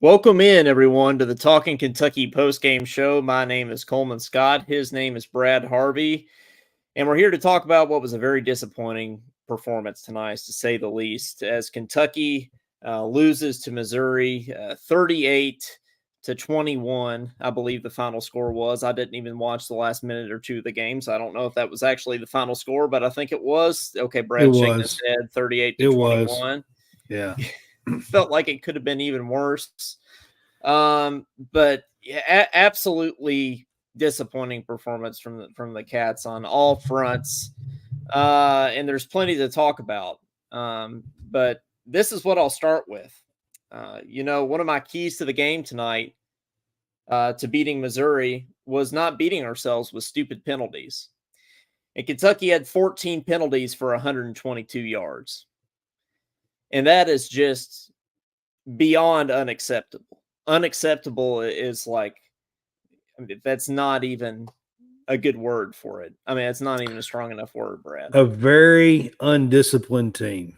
Welcome in, everyone, to the Talking Kentucky postgame show. My name is Coleman Scott. His name is Brad Harvey. And we're here to talk about what was a very disappointing performance tonight, to say the least, as Kentucky loses to Missouri 38-21, I believe the final score was. I didn't even watch the last minute or two of the game, so I don't know if that was actually the final score, but I think it was. Okay, Brad shaking his head, 38-21. Yeah. Felt like it could have been even worse. But yeah, absolutely disappointing performance from the Cats on all fronts. And there's plenty to talk about. But this is what I'll start with. One of my keys to the game tonight, to beating Missouri, was not beating ourselves with stupid penalties. And Kentucky had 14 penalties for 122 yards. And that is just beyond unacceptable. Unacceptable is that's not even a good word for it. I mean, it's not even a strong enough word, Brad. A very undisciplined team.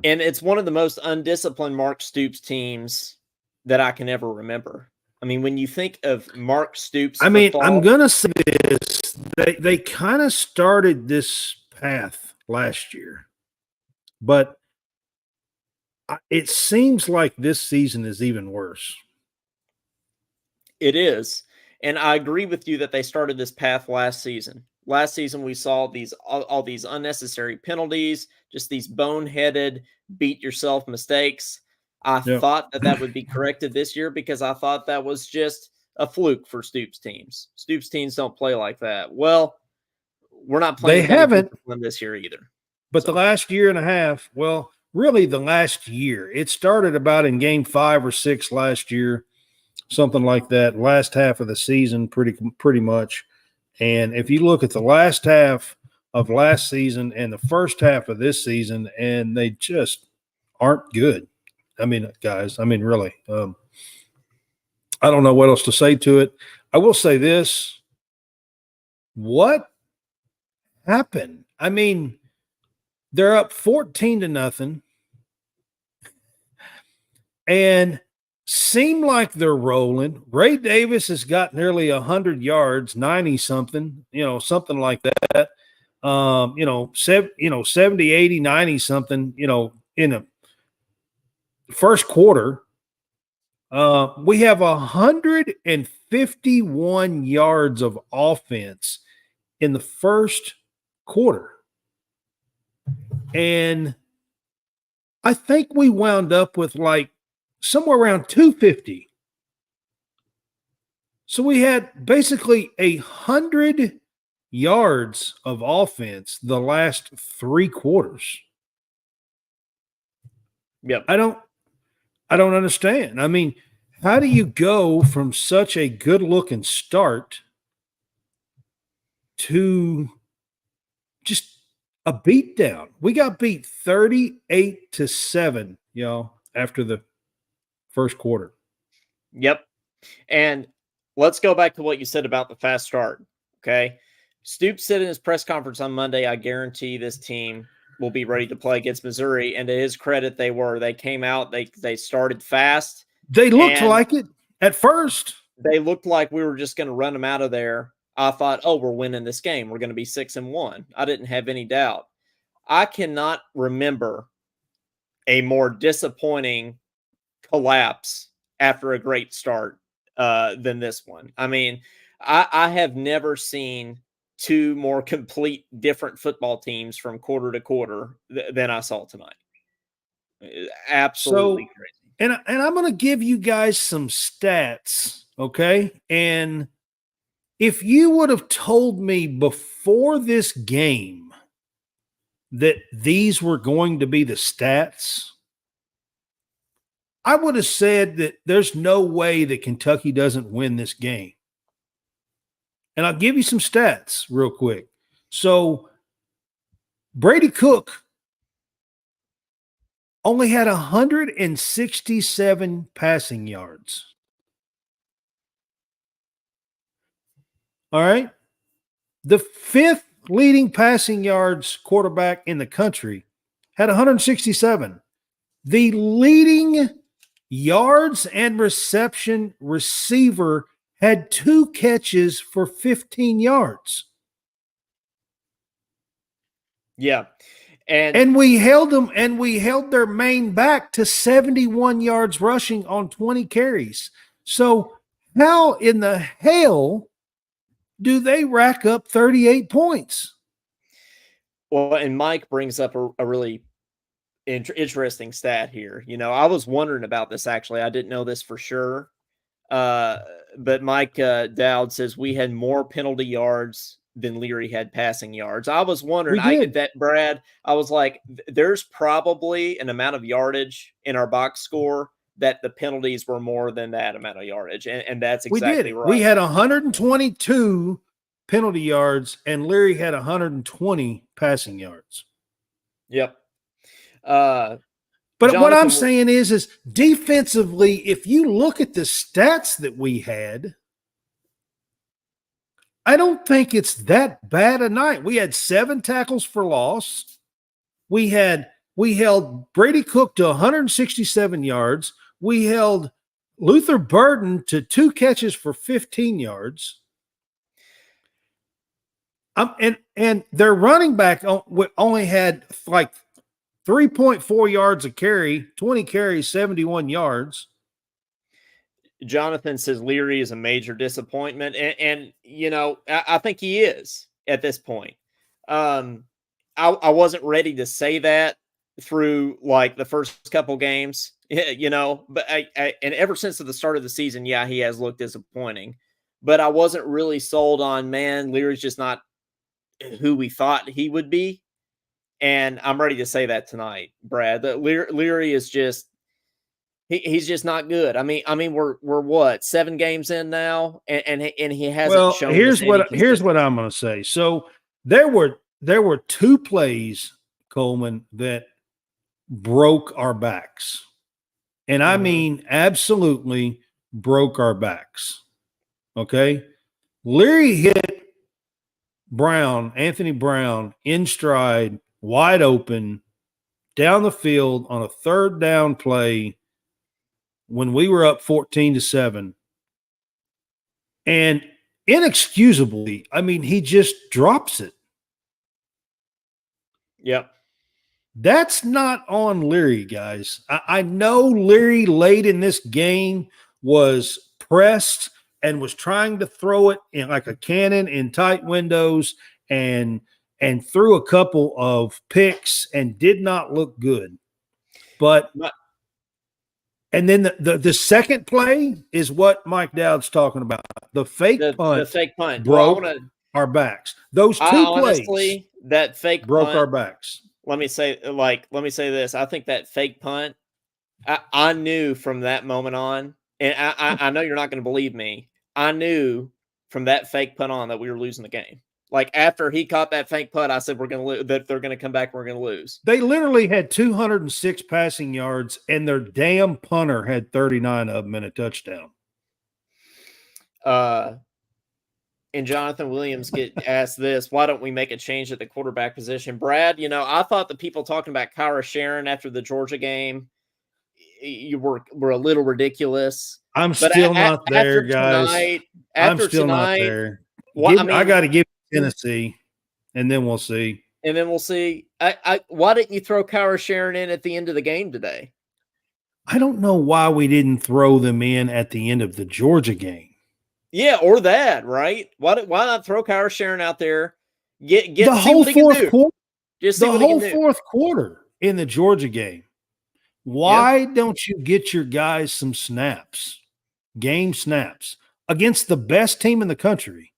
And it's one of the most undisciplined Mark Stoops teams that I can ever remember. I mean, when you think of Mark Stoops, I'm going to say this. They kind of started this path last year, but it seems like this season is even worse. It is. And I agree with you that they started this path last season. Last season, we saw all these unnecessary penalties, just these boneheaded beat yourself mistakes. I thought that would be corrected this year because I thought that was just a fluke for Stoops teams. Stoops teams don't play like that. Well, we're not playing. They haven't this year either. But the last year and a half, well, really the last year, it started about in game 5 or 6 last year, something like that. Last half of the season, pretty much. And if you look at the last half of last season and the first half of this season, and they just aren't good. I mean, guys, really. I don't know what else to say to it. I will say this. What happened? I mean, they're up 14-0 and seem like they're rolling. Ray Davis has got nearly 100 yards, 90 something, something like that. 70, 80, 90 something, in a first quarter. We have 151 yards of offense in the first quarter. And I think we wound up with like somewhere around 250. So we had basically 100 yards of offense the last 3 quarters. Yep. I don't understand. I mean, how do you go from such a good-looking start to just a beatdown? We got beat 38-7, after the first quarter. Yep. And let's go back to what you said about the fast start. Okay. Stoops said in his press conference on Monday, I guarantee this team will be ready to play against Missouri. And to his credit, they were. They came out, they started fast. They looked like it at first. They looked like we were just going to run them out of there. I thought, we're winning this game. We're going to be 6-1. I didn't have any doubt. I cannot remember a more disappointing collapse after a great start than this one. I mean, I have never seen 2 more complete different football teams from quarter to quarter than I saw tonight. Absolutely crazy. And I'm going to give you guys some stats, okay? And if you would have told me before this game that these were going to be the stats, I would have said that there's no way that Kentucky doesn't win this game. And I'll give you some stats real quick. So Brady Cook only had 167 passing yards. All right. The 5th leading passing yards quarterback in the country had 167. The leading yards and reception receiver had 2 catches for 15 yards. Yeah. And we held them, and we held their main back to 71 yards rushing on 20 carries. So how in the hell do they rack up 38 points? Well, and Mike brings up a really interesting stat here. I was wondering about this actually. I didn't know this for sure. But Mike Dowd says we had more penalty yards than Leary had passing yards. I was wondering, Brad, I was like, there's probably an amount of yardage in our box score that the penalties were more than that amount of yardage. And that's exactly right. We had 122 penalty yards, and Leary had 120 passing yards. Yep. But Jonathan, what I'm saying is defensively, if you look at the stats that we had, I don't think it's that bad a night. We had 7 tackles for loss. We held Brady Cook to 167 yards. We held Luther Burden to 2 catches for 15 yards. And their running back only had like 3.4 yards a carry, 20 carries, 71 yards. Jonathan says Leary is a major disappointment. And I think he is at this point. I wasn't ready to say that through like the first couple games, but and ever since the start of the season, yeah, he has looked disappointing, but I wasn't really sold on, man, Leary's just not who we thought he would be. And I'm ready to say that tonight, Brad, that Leary is just, he's just not good. I mean, we're what, 7 games in now, and he hasn't shown. Here's what I'm going to say. So there were 2 plays, Coleman, that broke our backs, and I mean absolutely broke our backs. Okay, Leary hit Anthony Brown in stride, wide open, down the field on a 3rd down play when we were up 14-7. And inexcusably, I mean, he just drops it. Yep. That's not on Leary, guys. I know Leary late in this game was pressed and was trying to throw it in like a cannon in tight windows and threw a couple of picks and did not look good. But and then the second play is what Mike Dowd's talking about. The fake punt broke our backs. Those 2 plays, honestly, that fake broke punt, our backs. Let me say this. I think that fake punt, I knew from that moment on, and I know you're not going to believe me. I knew from that fake punt on that we were losing the game. Like after he caught that fake punt, I said we're going to lose. That they're going to come back. We're going to lose. They literally had 206 passing yards, and their damn punter had 39 of them in a touchdown. And Jonathan Williams asked this: why don't we make a change at the quarterback position, Brad? I thought the people talking about Kyra Sharon after the Georgia game, you were a little ridiculous. I'm still not there, guys. I'm still not there. I got to give Tennessee, and then we'll see. Why didn't you throw Kyra Sharon in at the end of the game today? I don't know why we didn't throw them in at the end of the Georgia game. Yeah, or that, right? Why not throw Kyra Sharon out there? Get the whole 4th quarter. Just the whole 4th quarter in the Georgia game. Why don't you get your guys some snaps, game snaps against the best team in the country?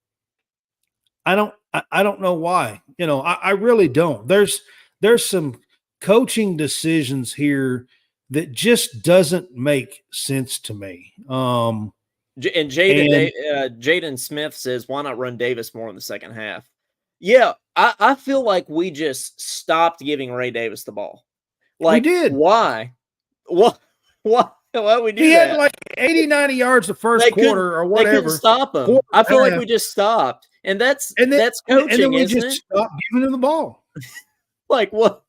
I don't know why. I really don't. There's some coaching decisions here that just doesn't make sense to me. And Jaden Smith says, why not run Davis more in the second half? Yeah, I feel like we just stopped giving Ray Davis the ball. Like, we did. Why? Why we do he that? Had like 80, 90 yards the first quarter or whatever. They couldn't stop him. I feel like we just stopped. And that's coaching, and then we isn't just it? stopped giving him the ball. Like what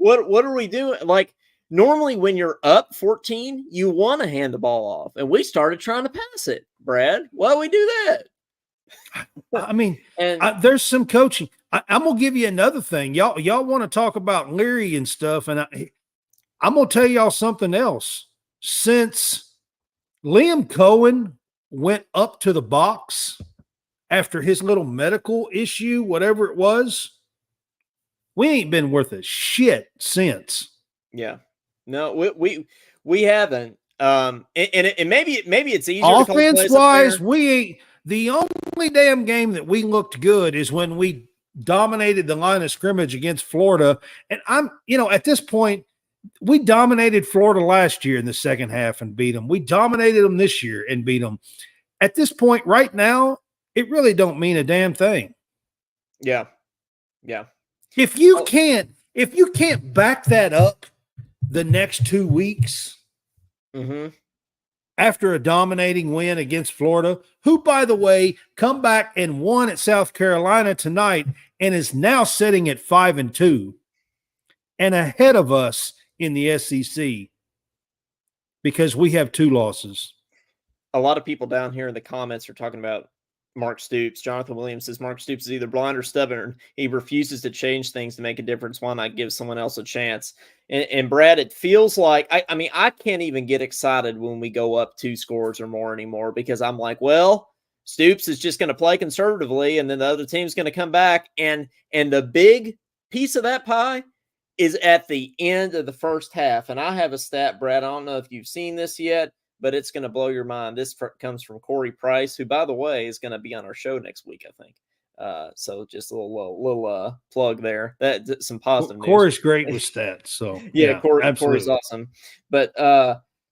are we doing? Like normally when you're up 14, you want to hand the ball off. And we started trying to pass it, Brad. Why do we do that? I mean, And there's some coaching. I'm gonna give you another thing. Y'all want to talk about Leary and stuff, and I'm gonna tell y'all something else. Since Liam Cohen went up to the box after his little medical issue, whatever it was, we ain't been worth a shit since. yeah, no, we haven't. And maybe it's easier to call Offense plays up wise, there. we ain't. The only damn game that we looked good is when we dominated the line of scrimmage against Florida. And at this point, we dominated Florida last year in the second half and beat them. We dominated them this year and beat them. At this point, right now, it really don't mean a damn thing. Yeah. If you can't back that up the next 2 weeks after a dominating win against Florida, who, by the way, come back and won at South Carolina tonight and is now sitting at 5-2 and ahead of us in the SEC because we have 2 losses. A lot of people down here in the comments are talking about Mark Stoops. Jonathan Williams says Mark Stoops is either blind or stubborn. He refuses to change things to make a difference. Why not give someone else a chance? And Brad, it feels like I mean, I can't even get excited when we go up 2 scores or more anymore because I'm like, well, Stoops is just going to play conservatively, and then the other team's going to come back. And the big piece of that pie is at the end of the first half. And I have a stat, Brad. I don't know if you've seen this yet, but it's going to blow your mind. This comes from Corey Price, who, by the way, is going to be on our show next week, I think. So just a little plug there. That some positive news. Corey's great with stats. So yeah, Corey's awesome. But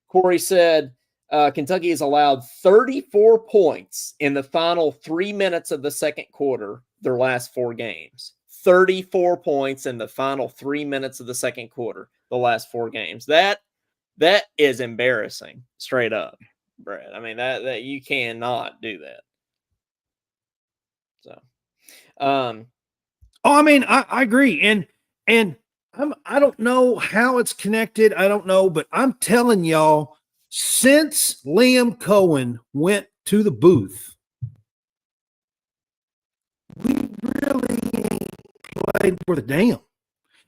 Corey said Kentucky has allowed 34 points in the final 3 minutes of the second quarter, their last 4 games. 34 points in the final 3 minutes of the second quarter, the last 4 games. That is embarrassing, straight up, Brad. I mean, that you cannot do that. So, I mean, I agree, and I don't know how it's connected. I don't know, but I'm telling y'all, since Liam Cohen went to the booth, we really ain't played for the damn.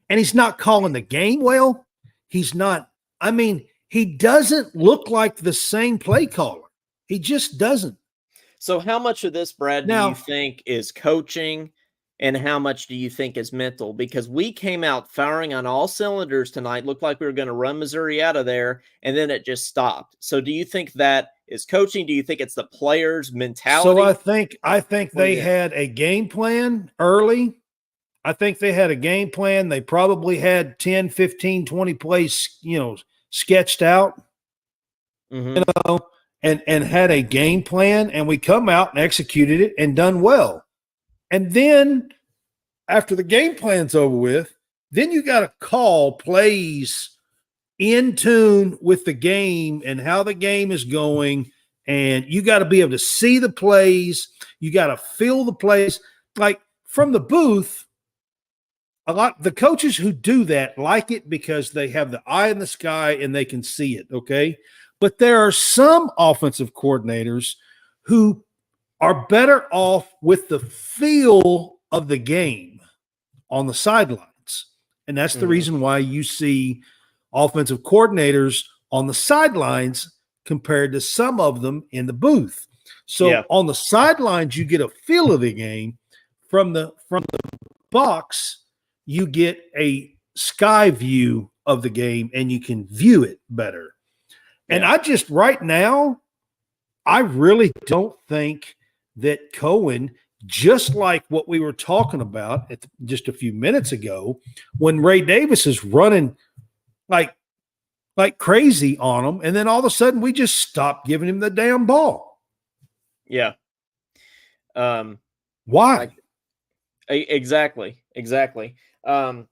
And he's not calling the game well. He's not. I mean, he doesn't look like the same play caller. He just doesn't. So how much of this, Brad, do you think is coaching and how much do you think is mental? Because we came out firing on all cylinders tonight, looked like we were going to run Missouri out of there, and then it just stopped. So do you think that is coaching? Do you think it's the players' mentality? So I think they had a game plan early. I think they had a game plan. They probably had 10, 15, 20 plays, sketched out, and had a game plan, and we come out and executed it and done well. And then after the game plan's over with, then you got to call plays in tune with the game and how the game is going. And you got to be able to see the plays. You got to feel the plays. Like from the booth, the coaches who do that like it because they have the eye in the sky and they can see it, okay? But there are some offensive coordinators who are better off with the feel of the game on the sidelines. And that's the reason why you see offensive coordinators on the sidelines compared to some of them in the booth. So on the sidelines, you get a feel of the game. From the box, you get a sky view of the game and you can view it better. And I just right now, I really don't think that Cohen, just like what we were talking about just a few minutes ago, when Ray Davis is running like crazy on him, and then all of a sudden we just stopped giving him the damn ball. Yeah. Why? Exactly. And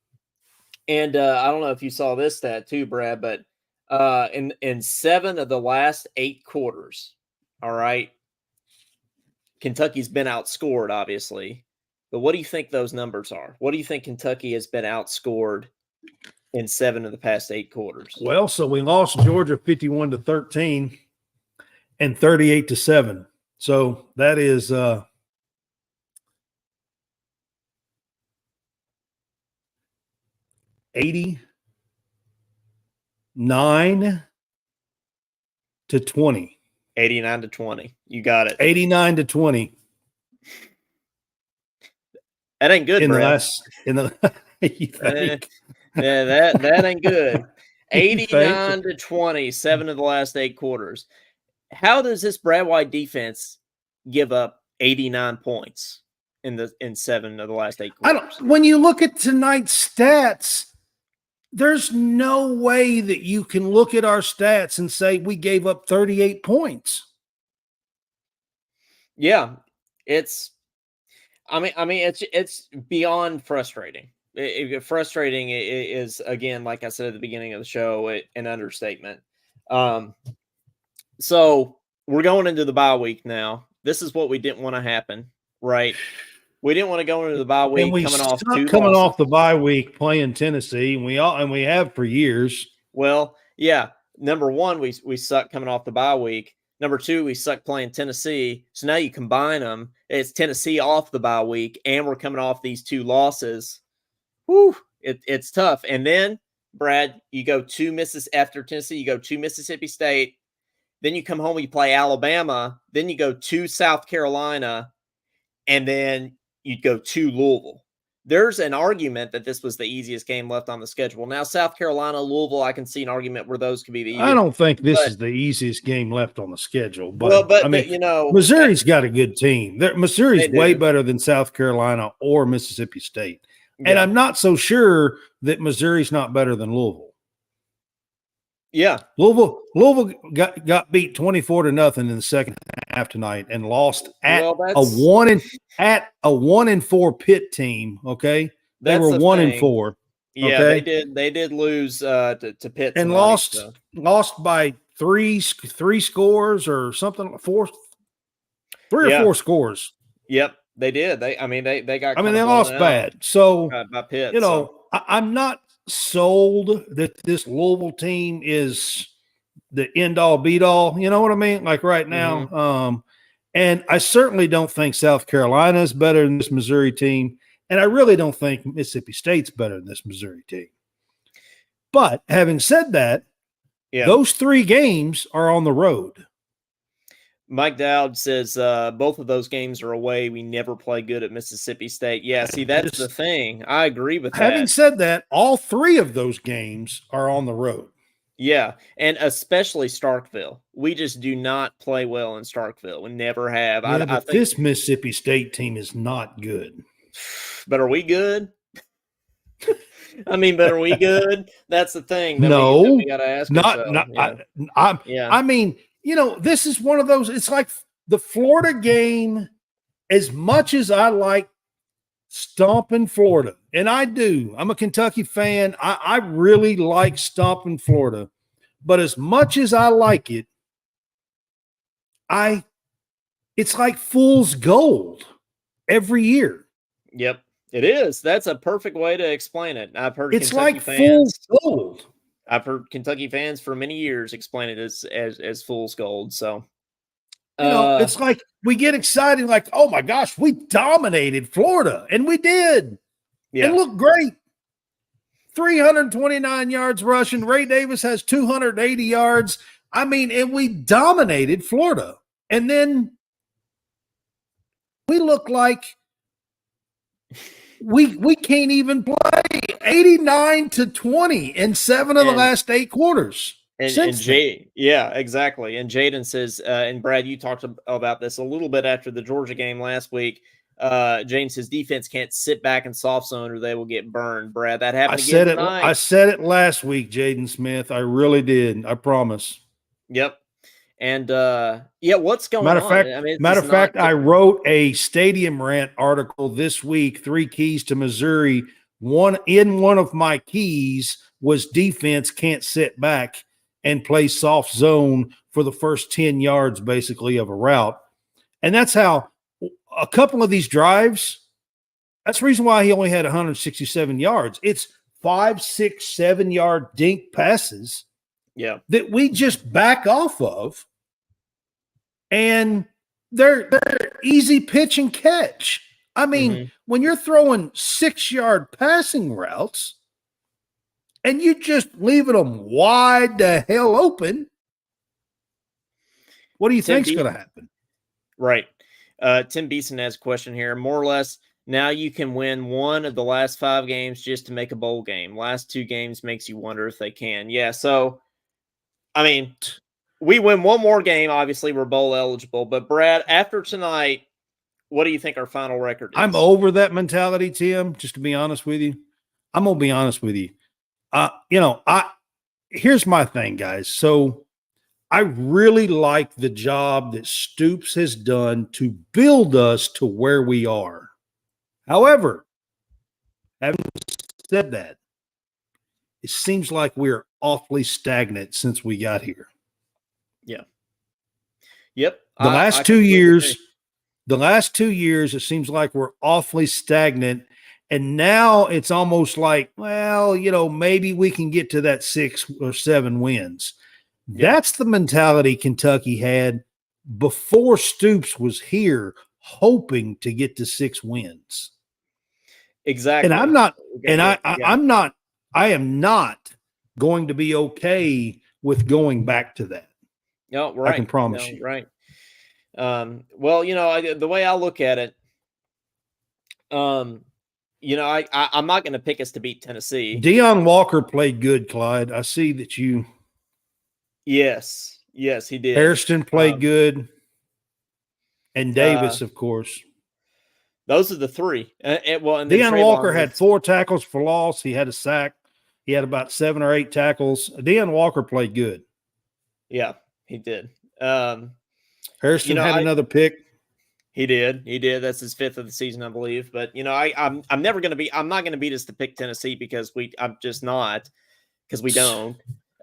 I don't know if you saw this stat too, Brad, but in 7 of the last 8 quarters, all right, Kentucky's been outscored, obviously. But what do you think those numbers are? What do you think Kentucky has been outscored in 7 of the past 8 quarters. Well, so we lost Georgia 51-13 and 38-7. So that is 89-20. 89-20. You got it. 89-20. That ain't good, Brad. That ain't good. 89-20, 7 of the last 8 quarters. How does this Brad White defense give up 89 points in 7 of the last 8 quarters? When you look at tonight's stats, there's no way that you can look at our stats and say we gave up 38 points. Yeah, it's beyond frustrating. Frustrating is, again, like I said at the beginning of the show, an understatement. So we're going into the bye week now. This is what we didn't want to happen, right? We didn't want to go into the bye week coming off the bye week playing Tennessee, and we have for years. Well, yeah. Number one, we suck coming off the bye week. Number two, we suck playing Tennessee. So now you combine them. It's Tennessee off the bye week, and we're coming off these 2 losses. Whew, it's tough. And then, Brad, you go after Tennessee, you go to Mississippi State. Then you come home, you play Alabama. Then you go to South Carolina, and then you'd go to Louisville. There's an argument that this was the easiest game left on the schedule. Now, South Carolina, Louisville, I can see an argument where those could be the easiest. I don't think this is the easiest game left on the schedule. But, Missouri's got a good team. Missouri's way better than South Carolina or Mississippi State. Yeah. And I'm not so sure that Missouri's not better than Louisville. Yeah. Louisville got beat 24-0 in the second half tonight and lost at a 1-4 Pitt team. Okay. They were 1-4. Yeah, okay? they did lose to Pitt and tonight, lost by three scores or something, three or 4 scores. Yep, they did. They lost bad. So by Pitt. I'm not sold that this Louisville team is the end all beat all. You know what I mean? Like right now. Mm-hmm. And I certainly don't think South Carolina is better than this Missouri team. And I really don't think Mississippi State's better than this Missouri team. But having said that, those 3 games are on the road. Mike Dowd says both of those games are away. We never play good at Mississippi State. Yeah, see, that's the thing. I agree with that. Having said that, all 3 of those games are on the road. Yeah, and especially Starkville. We just do not play well in Starkville. We never have. Yeah, I think this Mississippi State team is not good. But are we good? But are we good? That's the thing. No, we got to ask ourselves. I mean, this is one of those. It's like the Florida game. As much as I like stomping Florida, and I do, I'm a Kentucky fan. I really like stomping Florida, but as much as I like it, it's like fool's gold every year. Yep, it is. That's a perfect way to explain it. I've heard it's Kentucky like fans, fool's gold. I've heard Kentucky fans for many years explain it as fool's gold. So, it's like we get excited, like, oh my gosh, we dominated Florida, and we did. Yeah. It looked great. 329 yards rushing. Ray Davis has 280 yards. And we dominated Florida. And then we look like we can't even play. 89-20 in 7 of the last 8 quarters. Yeah, exactly. And Jaden says, and Brad, you talked about this a little bit after the Georgia game last week. Jaden says defense can't sit back in soft zone or they will get burned. Brad, that happened again tonight. I said it last week, Jaden Smith. I really did. I promise. Yep. And what's going on? Matter of fact, I wrote a Stadium Rant article this week, 3 keys to Missouri. One of my keys was defense can't sit back and play soft zone for the first 10 yards, basically, of a route. And that's how a couple of these drives, that's the reason why he only had 167 yards. It's 5, 6, 7-yard dink passes that we just back off of, and they're easy pitch and catch. I mean, when you're throwing 6-yard passing routes and you just leaving them wide the hell open, what do you think's going to happen? Right. Tim Beeson has a question here. More or less, now you can win one of the last 5 games just to make a bowl game. Last 2 games makes you wonder if they can. Yeah, so, I mean, we win one more game. Obviously, we're bowl eligible. But, Brad, after tonight, what do you think our final record is? I'm over that mentality, Tim, just to be honest with you. I'm going to be honest with you. Here's my thing, guys. So I really like the job that Stoops has done to build us to where we are. However, having said that, it seems like we're awfully stagnant since we got here. Yeah. Yep. The last 2 years, it seems like we're awfully stagnant. And now it's almost like, well, maybe we can get to that 6 or 7 wins. Yeah. That's the mentality Kentucky had before Stoops was here, hoping to get to 6 wins. Exactly. And I am not going to be okay with going back to that. No, right. I can promise you. Right. Well, the way I look at it, I'm not going to pick us to beat Tennessee. Deion Walker played good, Clyde. I see that you. Yes, he did. Hairston played good. And Davis, of course. Those are the 3. And Deion Walker had 4 tackles for loss. He had a sack. He had about 7 or 8 tackles. Deion Walker played good. Yeah, he did. Hairston had another pick. He did. That's his 5th of the season, I believe. But I'm not going to beat us to pick Tennessee because I'm just not, because we don't.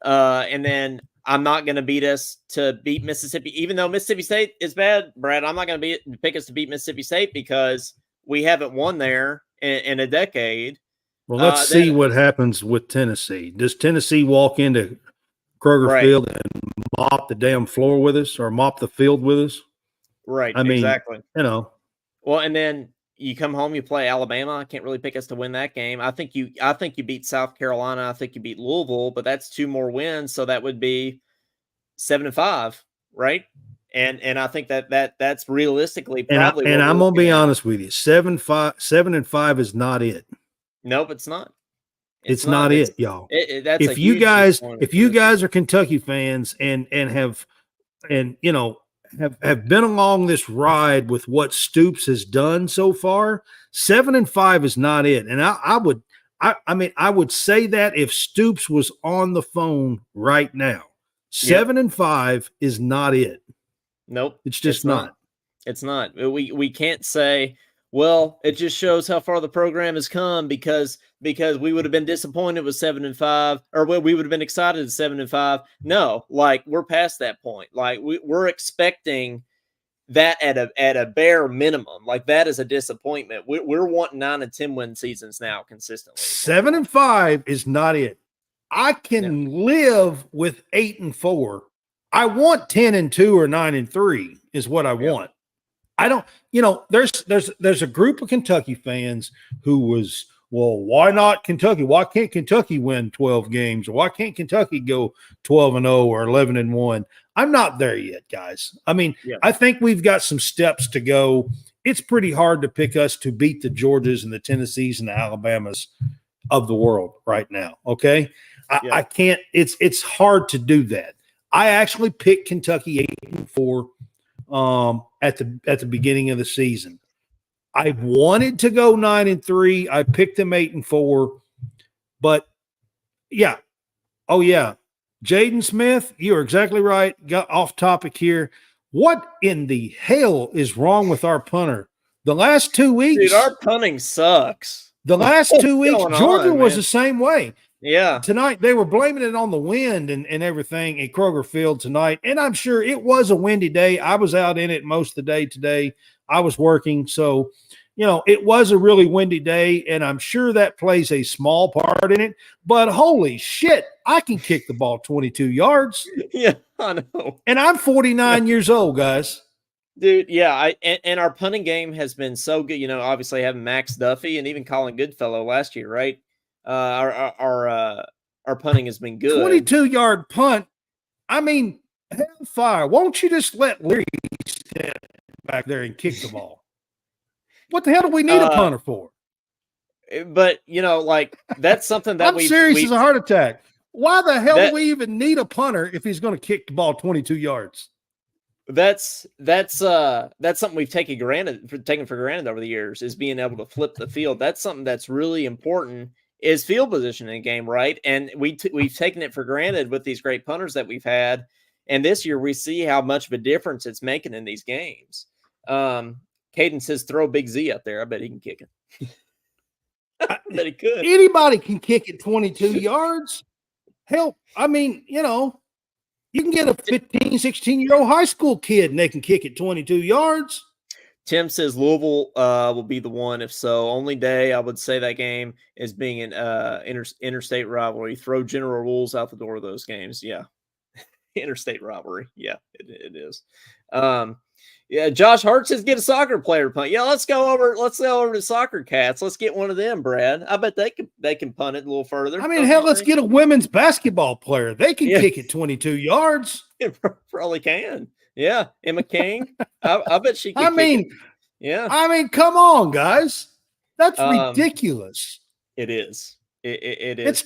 And then I'm not going to beat us to beat Mississippi, even though Mississippi State is bad, Brad. I'm not going to pick us to beat Mississippi State because we haven't won there in a decade. Well, let's see what happens with Tennessee. Does Tennessee walk into Kroger Field and mop the damn floor with us, or mop the field with us? Right. I mean, exactly. Well, and then you come home, you play Alabama. I can't really pick us to win that game. I think you beat South Carolina. I think you beat Louisville, but that's 2 more wins, so that would be 7-5, right? And I think that's realistically probably. And I'm gonna be honest with you, 7-5 is not it. Nope, it's not. It's not it, y'all. That's if you guys are Kentucky fans and have been along this ride with what Stoops has done so far, 7-5 is not it. And I would say that if Stoops was on the phone right now. 7-5 is not it. Nope. It's just not. It's not. We can't say, well, it just shows how far the program has come because we would have been disappointed with 7-5, or we would have been excited at 7-5. No, we're past that point. We're expecting that at a bare minimum. That is a disappointment. We're wanting 9 and 10 win seasons now consistently. 7-5 is not it. I can live with 8-4. I want 10-2 or 9-3 is what I want. I don't, there's a group of Kentucky fans who was, well, why not Kentucky? Why can't Kentucky win 12 games? Or why can't Kentucky go 12-0 or 11-1? I'm not there yet, guys. I mean, I think we've got some steps to go. It's pretty hard to pick us to beat the Georgias and the Tennessees and the Alabamas of the world right now. Okay. I can't, it's hard to do that. I actually picked Kentucky 8-4 at the beginning of the season. I wanted to go 9-3. I picked them 8-4, but yeah. Oh yeah. Jaden Smith, you're exactly right. Got off topic here. What in the hell is wrong with our punter? The last 2 weeks, dude, our punting sucks. The last 2 weeks, Georgia was the same way. Yeah. Tonight, they were blaming it on the wind and everything at Kroger Field tonight. And I'm sure it was a windy day. I was out in it most of the day today. I was working. So it was a really windy day, and I'm sure that plays a small part in it. But holy shit, I can kick the ball 22 yards. Yeah, I know. And I'm 49 years old, guys. Dude, yeah, and our punting game has been so good. Obviously having Max Duffy and even Colin Goodfellow last year, right? Our punting has been good. 22-yard punt. I mean, hellfire. Won't you just let Leary stand back there and kick the ball? What the hell do we need a punter for? But that's something that I'm serious as a heart attack. Why the hell do we even need a punter if he's going to kick the ball 22 yards? That's something we've taken for granted over the years, is being able to flip the field. That's something that's really important, is field position in a game, right? And we've taken it for granted with these great punters that we've had. And this year we see how much of a difference it's making in these games. Caden says throw Big Z up there. I bet he can kick it. I bet he could. Anybody can kick it 22 yards. Hell, I mean, you can get a 15, 16-year-old high school kid and they can kick it 22 yards. Tim says Louisville will be the one. If so, only day I would say that game is being an interstate rivalry. Throw general rules out the door of those games. Yeah. Interstate rivalry. Yeah, it is. Yeah, Josh Hart says get a soccer player punt. Yeah, let's go over to Soccer Cats. Let's get one of them, Brad. I bet they can punt it a little further. I mean, hell, let's get a women's basketball player. They can kick it 22 yards. It probably can. Yeah, Emma King. I bet she can. Yeah. I mean, come on, guys. That's ridiculous. It is. It is.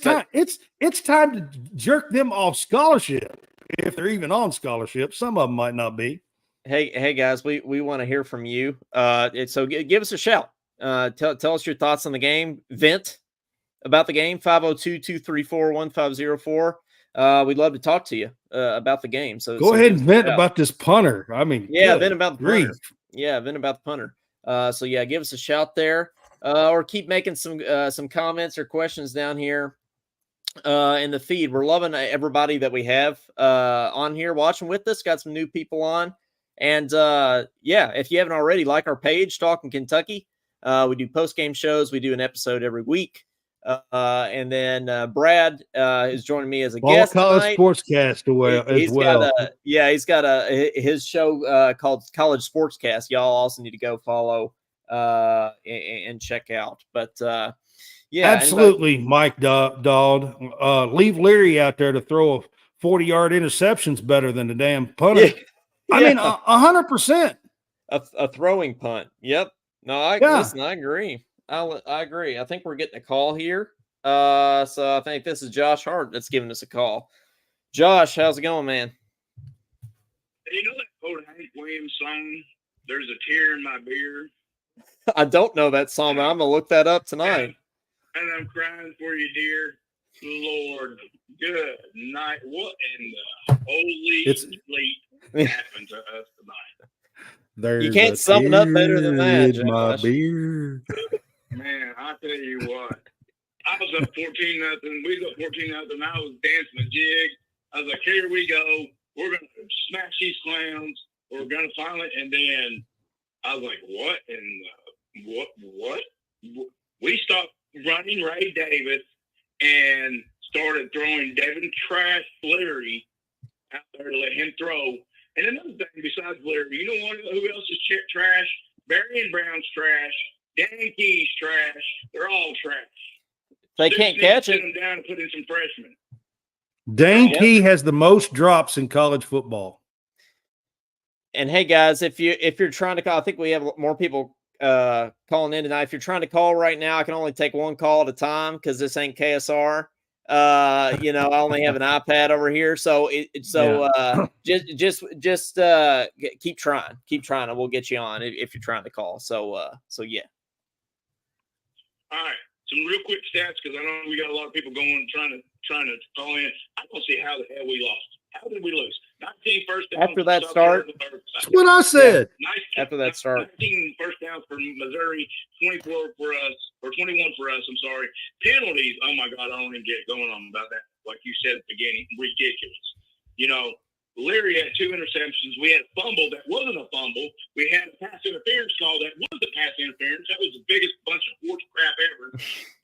It's time to jerk them off scholarship, if they're even on scholarship. Some of them might not be. Hey guys, we want to hear from you. So give us a shout. Tell us your thoughts on the game. Vent about the game. 502-234-1504. We'd love to talk to you about the game. So go ahead and vent about this punter. I mean, vent about the punter. Yeah, vent about the punter. So yeah, give us a shout there, or keep making some comments or questions down here in the feed. We're loving everybody that we have on here watching with us. Got some new people on. And if you haven't already, like our page, Talking Kentucky. We do post-game shows. We do an episode every week. And then Brad is joining me as a guest tonight. Sportscast as well. He's got his show called College Sportscast. Y'all also need to go follow and check out. But absolutely, Mike Dodd. Leave Leary out there to throw a 40-yard interception's better than the damn punter. Yeah. I mean, 100%. A throwing punt. Yep. No, listen, I agree. I agree. I think we're getting a call here. So I think this is Josh Hart that's giving us a call. Josh, how's it going, man? You know that old Hank Williams song, There's a Tear in My Beer? I don't know that song, but I'm going to look that up tonight. And I'm crying for you, dear. Lord, good night. What in the holy sleep happened to us tonight? You can't sum it up better than that, Josh. My beer. Man, I tell you what. I was up 14-0. We was up 14-0. I was dancing a jig. I was like, here we go. We're going to smash these clowns. We're going to finally. And then I was like, what in the, what? We stopped running Ray Davis and started throwing Devin Trash Leary out there to let him throw. And another thing besides Leary, you know who else is trash? Barry and Brown's trash. Dan Key's trash. They're all trash. They can't catch it. Sit them down and put in some freshmen. Dan Key has the most drops in college football. And hey, guys, if you're trying to call, I think we have more people calling in tonight. If you're trying to call right now, I can only take one call at a time because this ain't KSR. I only have an iPad over here, so just keep trying, and we'll get you on if you're trying to call. So yeah. All right, some real quick stats because I know we got a lot of people going trying to call in. I don't see how the hell we lost. How did we lose? 19 first downs after that start. That's what I said. After that start, 19 first downs for Missouri, 24 for us, or 21 for us. I'm sorry. Penalties. Oh my God, I don't even get going on about that. Like you said at the beginning, ridiculous. Leary had 2 interceptions. We had a fumble that wasn't a fumble. We had a pass interference call that was a pass interference. That was the biggest bunch of horse crap ever.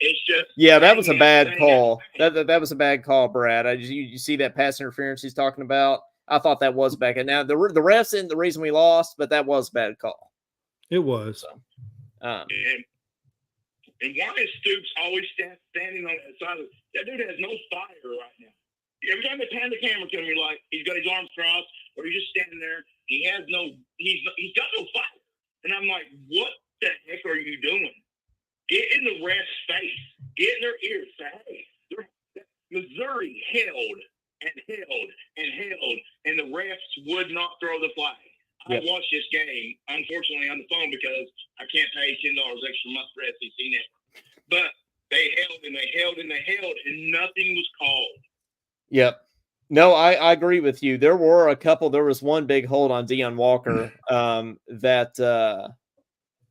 It's just that was a bad call. That was a bad call, Brad. You see that pass interference he's talking about? I thought that was back. And now the refs isn't the reason we lost, but that was a bad call. It was. So, and why is Stoops always standing on that side? That dude has no fire right now. Every time they pan the camera to him, you're like, he's got his arms crossed, or he's just standing there. He's got no fire. And I'm like, what the heck are you doing? Get in the ref's face. Get in their ears. Say, hey, Missouri held and held and held, and the refs would not throw the flag. Yep. I watched this game, unfortunately, on the phone because I can't pay $10 extra a month for SEC Network. But they held and they held and they held, and nothing was called. Yep. No, I agree with you. There were a couple. There was one big hold on Deion Walker.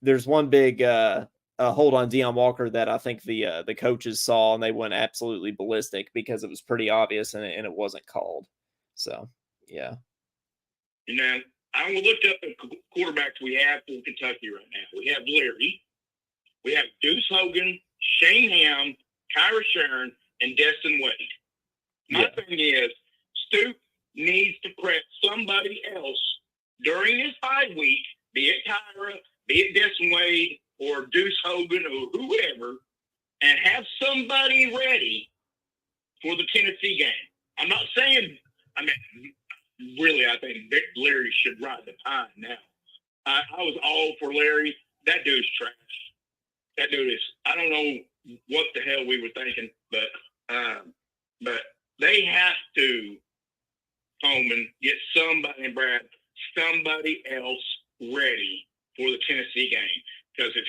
There's one big hold on Deion Walker that I think the coaches saw, and they went absolutely ballistic because it was pretty obvious and it wasn't called. So, yeah. You know, I looked up the quarterbacks we have for Kentucky right now. We have Leary. We have Deuce Hogan, Shane Ham, Kyra Sharon, and Destin Wade. My thing is, Stoop needs to prep somebody else during this 5 week, be it Kyra, be it Destin Wade, or Deuce Hogan, or whoever, and have somebody ready for the Tennessee game. I'm not saying, really, I think Larry should ride the pine now. I was all for Larry. That dude's trash. That dude is, I don't know what the hell we were thinking, but they have to, Holman, get somebody, Brad, somebody else ready for the Tennessee game. Because if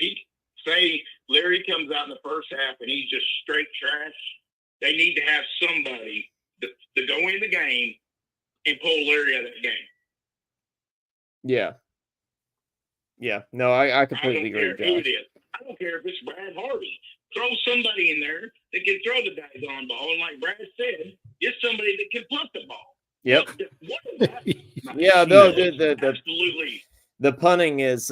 say Larry comes out in the first half and he's just straight trash, they need to have somebody to go in the game and pull Larry out of that game. Yeah. Yeah. No, I completely agree with who it is. I don't care if it's Brad Harvey. Throw somebody in there that can throw the daggone ball. And like Brad said, get somebody that can punt the ball. Yep. What is that? Yeah, no, absolutely. The punting is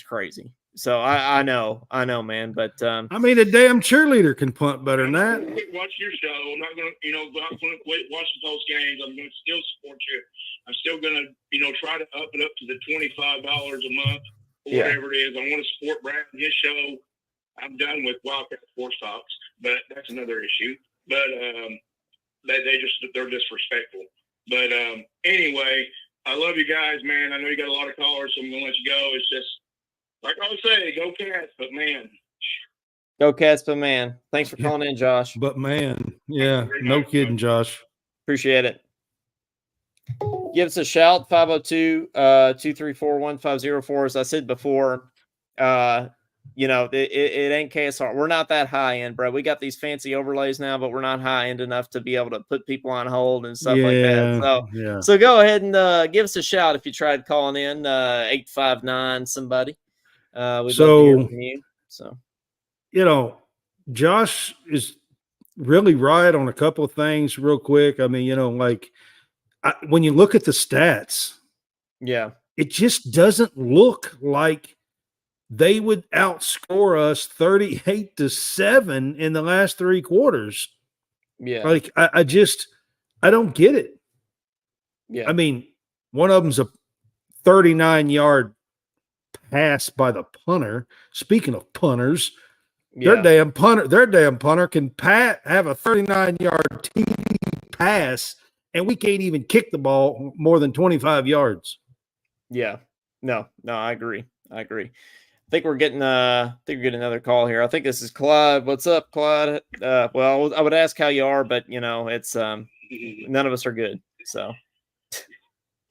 crazy. So I know, man. But a damn cheerleader can punt better than that. Watch your show. I'm not gonna, watch the post games. I'm gonna still support you. I'm still gonna, try to up it up to the $25 a month or whatever it is. I want to support Brad and his show. I'm done with Wildcat Sports Talks, but that's another issue. But they're disrespectful. But anyway, I love you guys, man. I know you got a lot of callers, so I'm gonna let you go. It's just like I always say, go Cats, but man. Go Cats, but man. Thanks for calling in, Josh. But man, yeah, no kidding, Josh. Appreciate it. Give us a shout, 502-234-1504. As I said before, it ain't KSR. We're not that high end, bro. We got these fancy overlays now, but we're not high end enough to be able to put people on hold and stuff like that. So go ahead and give us a shout if you tried calling in 859 somebody. We'd love to hear from you. So, Josh is really right on a couple of things real quick. When you look at the stats, it just doesn't look like they would outscore us 38-7 in the last 3 quarters. Yeah. I don't get it. Yeah. One of them's a 39-yard pass by the punter. Speaking of punters, their damn punter can have a 39-yard TD pass, and we can't even kick the ball more than 25 yards. Yeah. No, I agree. I think we're getting another call here. I think this is Clyde. What's up, Clyde? Well, I would ask how you are, but it's none of us are good. So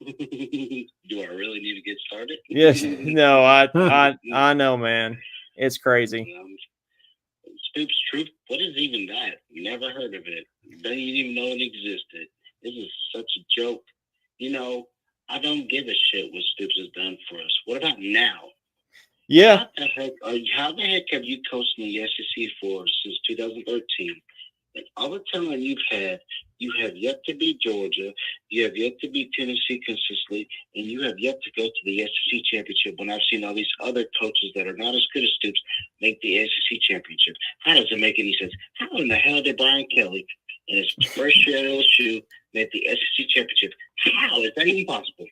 do I really need to get started? Yes. No, I know, man. It's crazy. Stoops Truth. What is even that? Never heard of it. Don't even know it existed. This is such a joke. I don't give a shit what Stoops has done for us. What about now? Yeah. How the heck have you coached in the SEC for since 2013? And all the time you've You have yet to beat Georgia. You have yet to beat Tennessee consistently, and you have yet to go to the SEC championship when I've seen all these other coaches that are not as good as Stoops make the SEC championship. How does it make any sense? How in the hell did Brian Kelly, in his first year at LSU, make the SEC championship? How is that even possible?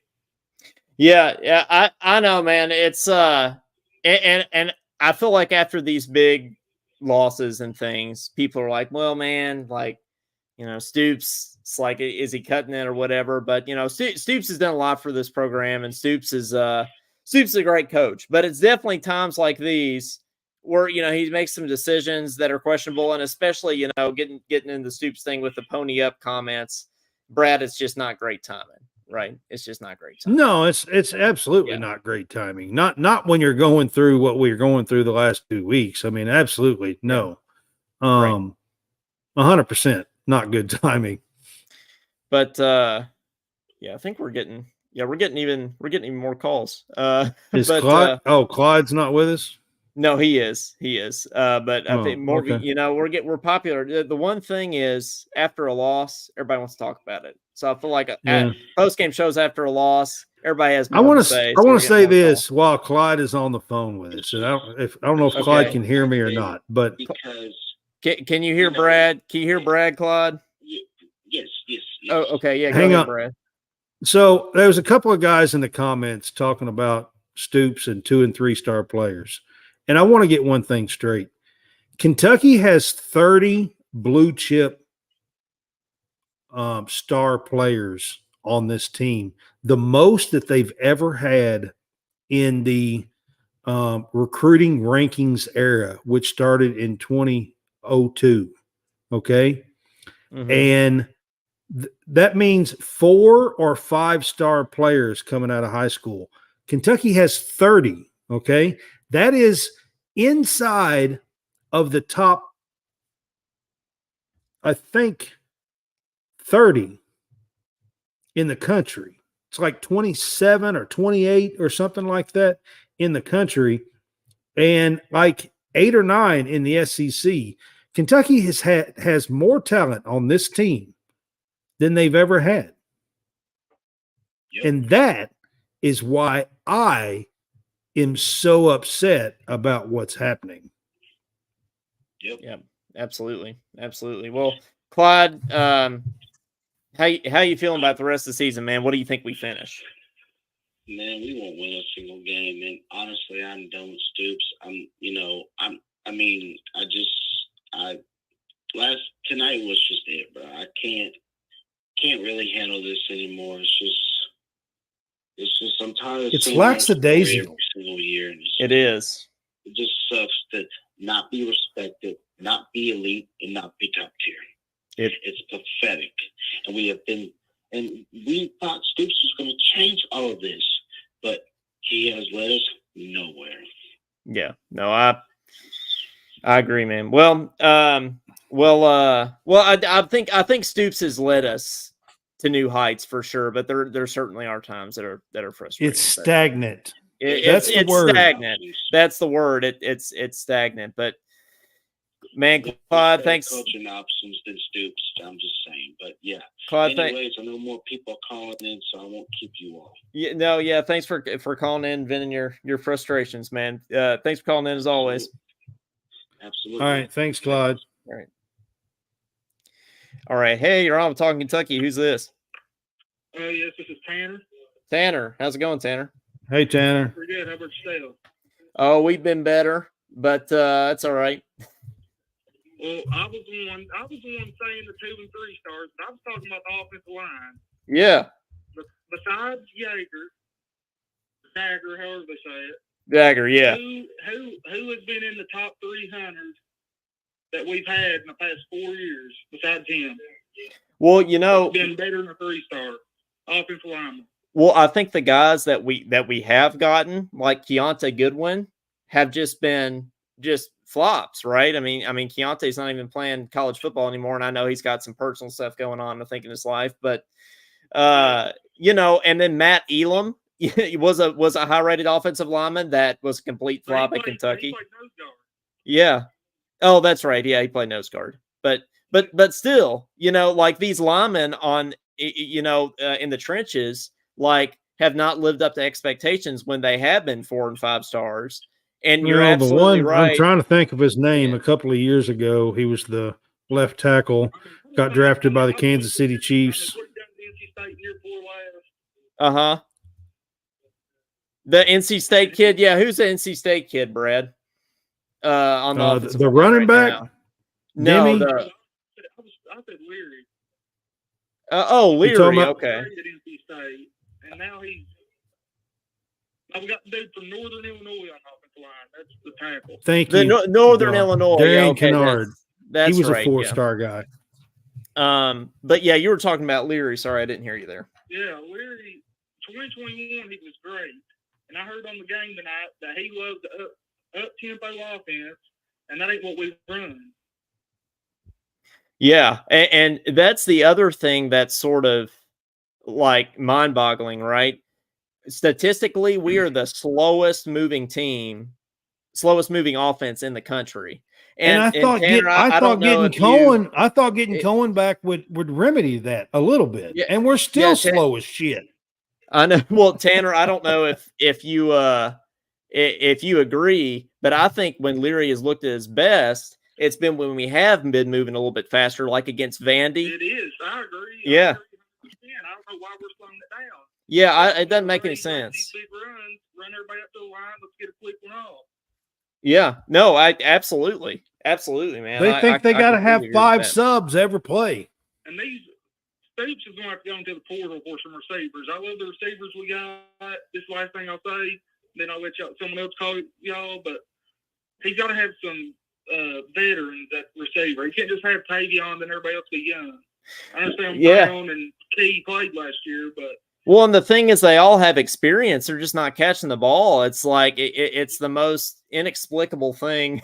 Yeah, I know, man. It's and I feel like after these big losses and things, people are like, well, man, like, Stoops, it's like, is he cutting it or whatever? But Stoops has done a lot for this program, and Stoops is a great coach. But it's definitely times like these where he makes some decisions that are questionable, and especially getting into Stoops thing with the pony up comments. Brad, it's just not great timing. Right, it's just not great timing. No, it's absolutely not great timing. Not when you're going through what we're going through the last 2 weeks. I mean, absolutely no. 100% not good timing. But I think we're getting even more calls. Is but, Clyde? Clyde's not with us. No, he is. But I think more. Okay. We're popular. The one thing is, after a loss, everybody wants to talk about it. So I feel like at post-game shows after a loss, everybody has more to say. I want to say this while Clyde is on the phone with us. And I don't know if Clyde can hear me or not, but because can you hear Brad? Can you hear Brad, Clyde? Yes. Oh, okay. Yeah. Hang go ahead, on, Brad. So there was a couple of guys in the comments talking about Stoops and 2- and 3-star players. And I want to get one thing straight. Kentucky has 30 blue chip star players on this team, the most that they've ever had in the recruiting rankings era, which started in 2002. Okay. Mm-hmm. And that means 4 or 5-star players coming out of high school. Kentucky has 30. Okay. That is inside of the top, I think, 30 in the country. It's like 27 or 28 or something like that in the country, and like 8 or 9 in the SEC. Kentucky has more talent on this team than they've ever had. Yep. And that is why I am so upset about what's happening. Yep. Absolutely. Well, Clyde, how you feeling about the rest of the season, man? What do you think we finish? Man, we won't win a single game, and honestly, I'm done with Stoops. Tonight was just it, bro. I can't really handle this anymore. It's just I'm tired of. It's lackadaisical every single year. And it is. It just sucks to not be respected, not be elite, and not be top tier. It's pathetic, and we thought Stoops was going to change all of this, but he has led us nowhere. Yeah, no, I agree, man. Well, I think Stoops has led us to new heights for sure, but there certainly are times that are frustrating. It's stagnant. It's stagnant. That's the word. It's stagnant. But man, Clyde, thanks. Coaching options than Stoops. I'm just saying, but yeah. Clyde, anyways, I know more people are calling in, so I won't keep you all. Yeah. Thanks for calling in, venting your frustrations, man. Thanks for calling in as always. Absolutely. All right, thanks, Clyde. All right. Hey, you're on with Talking Kentucky. Who's this? Yes, this is Tanner. Tanner, how's it going, Tanner? Hey, Tanner. Pretty good. How about yourself? Oh, we've been better, but it's all right. Well, I was the one saying the 2 and 3 stars, but I was talking about the offensive line. Yeah. Besides Dagger, however they say it. Dagger, yeah. Who has been in the top 300 that we've had in the past 4 years besides him? Well, been better than a 3-star offensive lineman. Well, I think the guys that we have gotten, like Keontae Goodwin, have just been flops, right? I mean, Keontae's not even playing college football anymore, and I know he's got some personal stuff going on, I think, in his life. But and then Matt Elam was a high-rated offensive lineman that was a complete flop at Kentucky. He played nose guard. Yeah. Oh, that's right. Yeah, he played nose guard. But but still, like these linemen in the trenches, like have not lived up to expectations when they have been 4 and 5 stars. And you're Well, the absolutely one right. I'm trying to think of his name. A couple of years ago, he was the left tackle. Got drafted by the Kansas City Chiefs. Uh-huh. The NC State kid. Yeah, who's the NC State kid, Brad? On the offensive the line running right back? now. No, Demi? I said Leary. Leary. about- Okay. And now we got the dude from Northern Illinois on offensive line. That's the tackle. Thank The you. Northern Illinois. Darian okay, Kennard. That's He was right, a 4-star guy. But yeah, you were talking about Leary. Sorry, I didn't hear you there. Yeah, Leary, 2021, he was great. And I heard on the game tonight that he loves the up-tempo offense, and that ain't what we run. Yeah, and that's the other thing that's sort of like mind-boggling, right? Statistically, we are the slowest moving offense in the country. And I thought getting Cohen back would remedy that a little bit. Yeah, and we're still slow as shit. I know. Well, Tanner, I don't know if you agree, but I think when Leary has looked at his best, it's been when we have been moving a little bit faster, like against Vandy. It is. I agree. Yeah. I don't know why we're slowing it down. Yeah, it doesn't make any sense. Big runs, run everybody up to the line. Let's get a quick one off. Yeah, no, I absolutely, man. They think they got to have 5 subs every play. And these Stoops is going to have to go into the portal for some receivers. I love the receivers we got. This is the last thing I'll say. Then I'll let someone else call y'all. But he's got to have some veterans at receiver. He can't just have Tavion and everybody else be young. I understand Brown and Key played last year, but. Well, and the thing is, they all have experience. They're just not catching the ball. It's like it's the most inexplicable thing,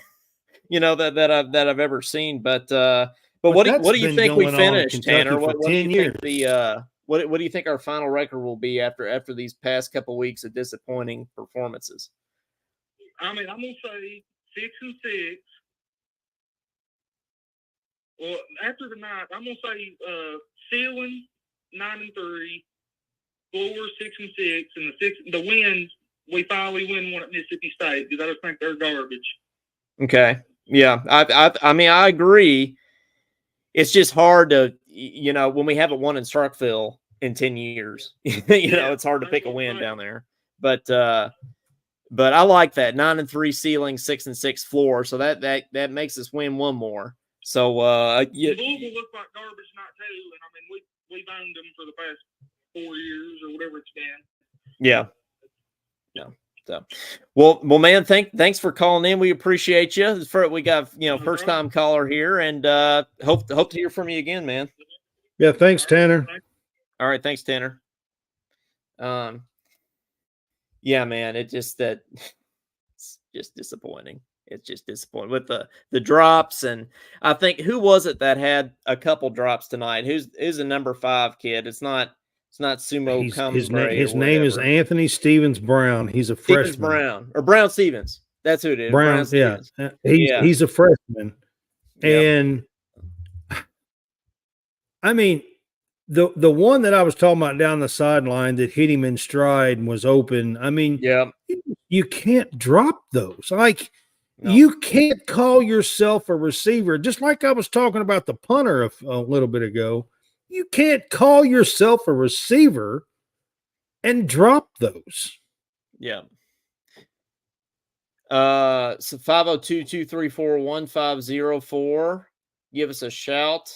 that I've ever seen. But what do you think we finished, Tanner? What do you think what do you think our final record will be after these past couple weeks of disappointing performances? I mean, I'm gonna say 6-6. Well, after tonight, I'm gonna say ceiling 9-3. Floor 6-6, and the wins, we finally win one at Mississippi State because I just think they're garbage. Okay, yeah, I mean I agree. It's just hard to when we haven't won in Starkville in 10 years. It's hard to pick a win down there. But I like that 9-3 ceiling, 6-6 floor. So that makes us win one more. So Louisville looked like garbage night too, and I mean we've owned them for the past 4 years or whatever it's been. Yeah. So, well, man, thanks for calling in. We appreciate you. We got first time caller here, and hope to hear from you again, man. Yeah, thanks, Tanner. All right, thanks, Tanner. Yeah, man, it's just disappointing. It's just disappointing with the drops, and I think who was it that had a couple drops tonight? Who's the number 5 kid? It's not Sumo. His name is Anthony Stevens Brown. He's a freshman. Brown Stevens. That's who it is. Brown Stevens. He's a freshman. Yep. And I mean, the one that I was talking about down the sideline that hit him in stride and was open. I mean, you can't drop those. Like, you can't call yourself a receiver. Just like I was talking about the punter a little bit ago. You can't call yourself a receiver and drop those. Yeah. So 502-234-1504. Give us a shout.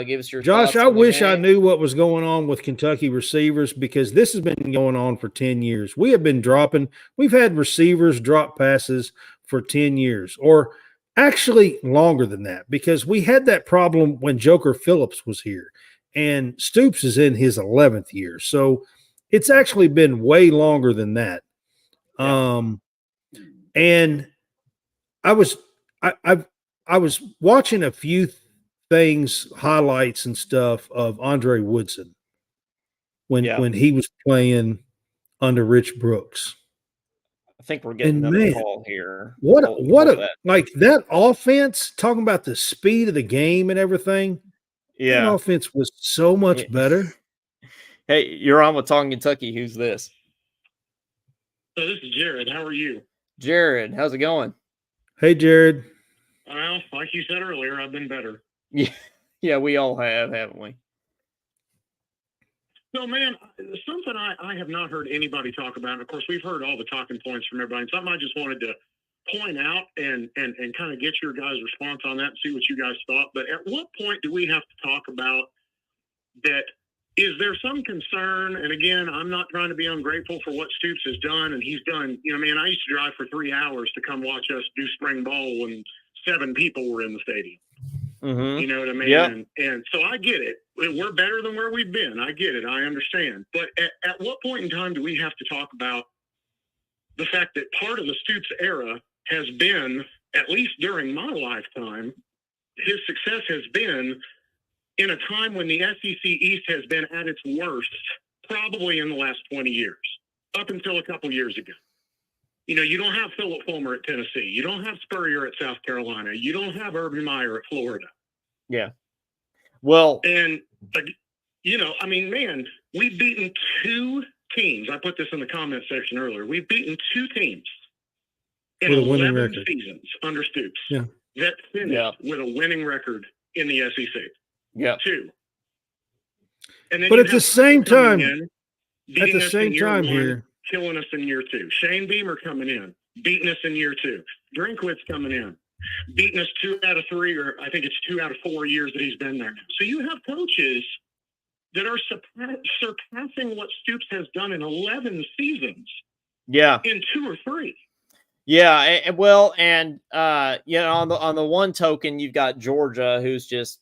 Give us your Josh, thoughts I wish I knew what was going on with Kentucky receivers because this has been going on for 10 years. We have been dropping. We've had receivers drop passes for 10 years or actually longer than that because we had that problem when Joker Phillips was here. And Stoops is in his 11th year. So it's actually been way longer than that. Yeah. And I was watching a few things, highlights and stuff of Andre Woodson when he was playing under Rich Brooks. I think we're getting And another man, call here. what Hold a that. like that offense, talking about the speed of the game and everything. That Yeah. offense was so much better. Hey, you're on with Talking Kentucky. Who's this? So this is Jared. How are you? Jared. How's it going? Hey, Jared. Well, like you said earlier, I've been better. Yeah, we all have, haven't we? So, man, something I have not heard anybody talk about. And of course, we've heard all the talking points from everybody. And something I just wanted to point out and kind of get your guys' response on that and see what you guys thought. But at what point do we have to talk about that? Is there some concern? And again, I'm not trying to be ungrateful for what Stoops has done. And he's done, man, I used to drive for 3 hours to come watch us do spring ball when 7 people were in the stadium. Mm-hmm. You know what I mean? Yep. And so I get it. We're better than where we've been. I get it. I understand. But at what point in time do we have to talk about the fact that part of the Stoops era has been, at least during my lifetime, his success has been in a time when the SEC East has been at its worst, probably in the last 20 years, up until a couple years ago. You don't have Philip Fulmer at Tennessee. You don't have Spurrier at South Carolina. You don't have Urban Meyer at Florida. Yeah. Well, and, man, we've beaten 2 teams. I put this in the comment section earlier. We've beaten 2 teams in With a winning 11 record. seasons under Stoops Yeah. that finished with a winning record in the SEC. Yeah. 2. And then But you at have the same Piper coming time, in, at beating the us same in year time 1, here, killing us in year 2. Shane Beamer coming in, beating us in year 2. Drinkwitz coming in, beating us 2 out of 3, or I think it's 2 out of 4 years that he's been there now. So you have coaches that are surpassing what Stoops has done in 11 seasons. Yeah. In 2 or 3. Yeah. Well, and on the one token, you've got Georgia, who's just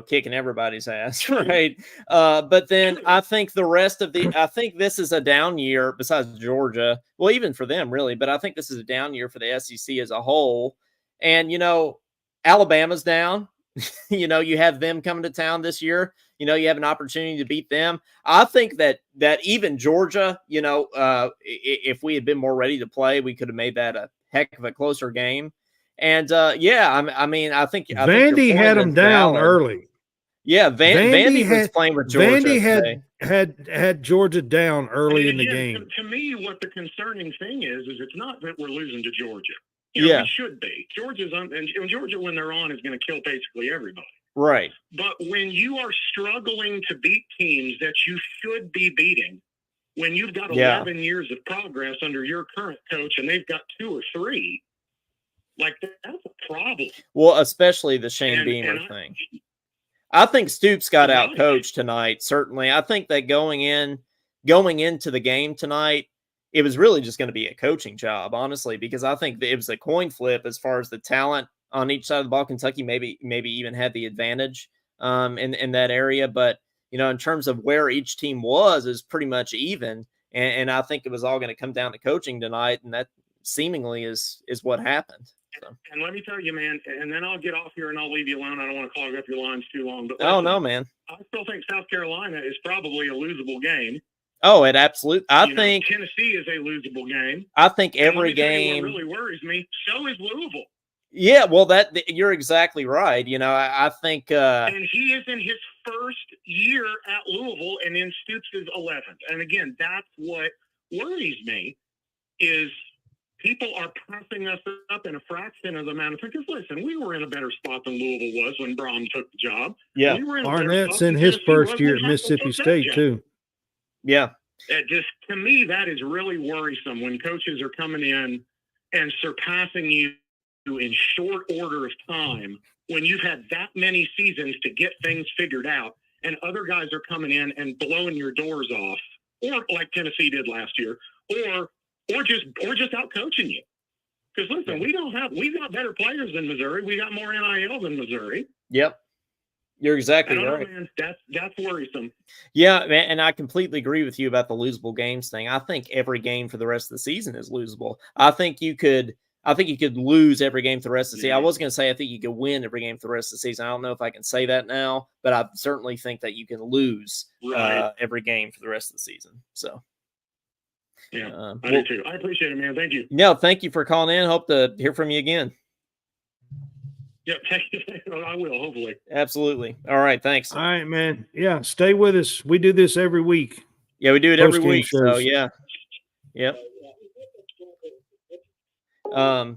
kicking everybody's ass, right? But then I think I think this is a down year besides Georgia. Well, even for them, really. But I think this is a down year for the SEC as a whole. And Alabama's down. You have them coming to town this year. You have an opportunity to beat them. I think that even Georgia, if we had been more ready to play, we could have made that a heck of a closer game. And I think Vandy had them down early. Yeah, Vandy was playing with Georgia. Vandy had Georgia down early in the game. To me, what the concerning thing is it's not that we're losing to Georgia. We should be. Georgia, when they're on, is going to kill basically everybody. Right. But when you are struggling to beat teams that you should be beating, when you've got 11 years of progress under your current coach and they've got 2 or 3, like that's a problem. Well, especially the Shane Beamer thing. I think Stoops got out coached tonight. Certainly. I think that going into the game tonight, it was really just going to be a coaching job, honestly, because I think it was a coin flip as far as the talent on each side of the ball. Kentucky maybe even had the advantage in that area. But, in terms of where each team was, is pretty much even. And I think it was all going to come down to coaching tonight. And that seemingly is what happened. So. And let me tell you, man, and then I'll get off here and I'll leave you alone. I don't want to clog up your lines too long. But listen, no, man. I still think South Carolina is probably a losable game. Oh, it absolutely. I think Tennessee is a losable game. I think every game. What really worries me. So is Louisville. Yeah, well, you're exactly right. I think. And he is in his first year at Louisville, and in Stoops' 11th. And again, that's what worries me is people are passing us up in a fraction of the amount of time. Because listen, we were in a better spot than Louisville was when Braun took the job. Yeah, Arnett's in his first year at Mississippi State too. Yeah. To me, that is really worrisome when coaches are coming in and surpassing you in short order of time when you've had that many seasons to get things figured out, and other guys are coming in and blowing your doors off, or like Tennessee did last year, or just out coaching you. Because listen, we've got better players than Missouri. We got more NIL than Missouri. Yep. You're exactly right. Man, that's worrisome. Yeah, man, and I completely agree with you about the losable games thing. I think every game for the rest of the season is losable. I think you could lose every game for the rest of the season. I was going to say I think you could win every game for the rest of the season. I don't know if I can say that now, but I certainly think that you can lose every game for the rest of the season. So, Yeah, I do too. I appreciate it, man. Thank you. No, thank you for calling in. Hope to hear from you again. Yeah, thank you. I will, hopefully. Absolutely. All right. Thanks. All right, man. Yeah, stay with us. We do this every week. Yeah, we do it every Post-game week. So shows. yeah. Yep. Yeah.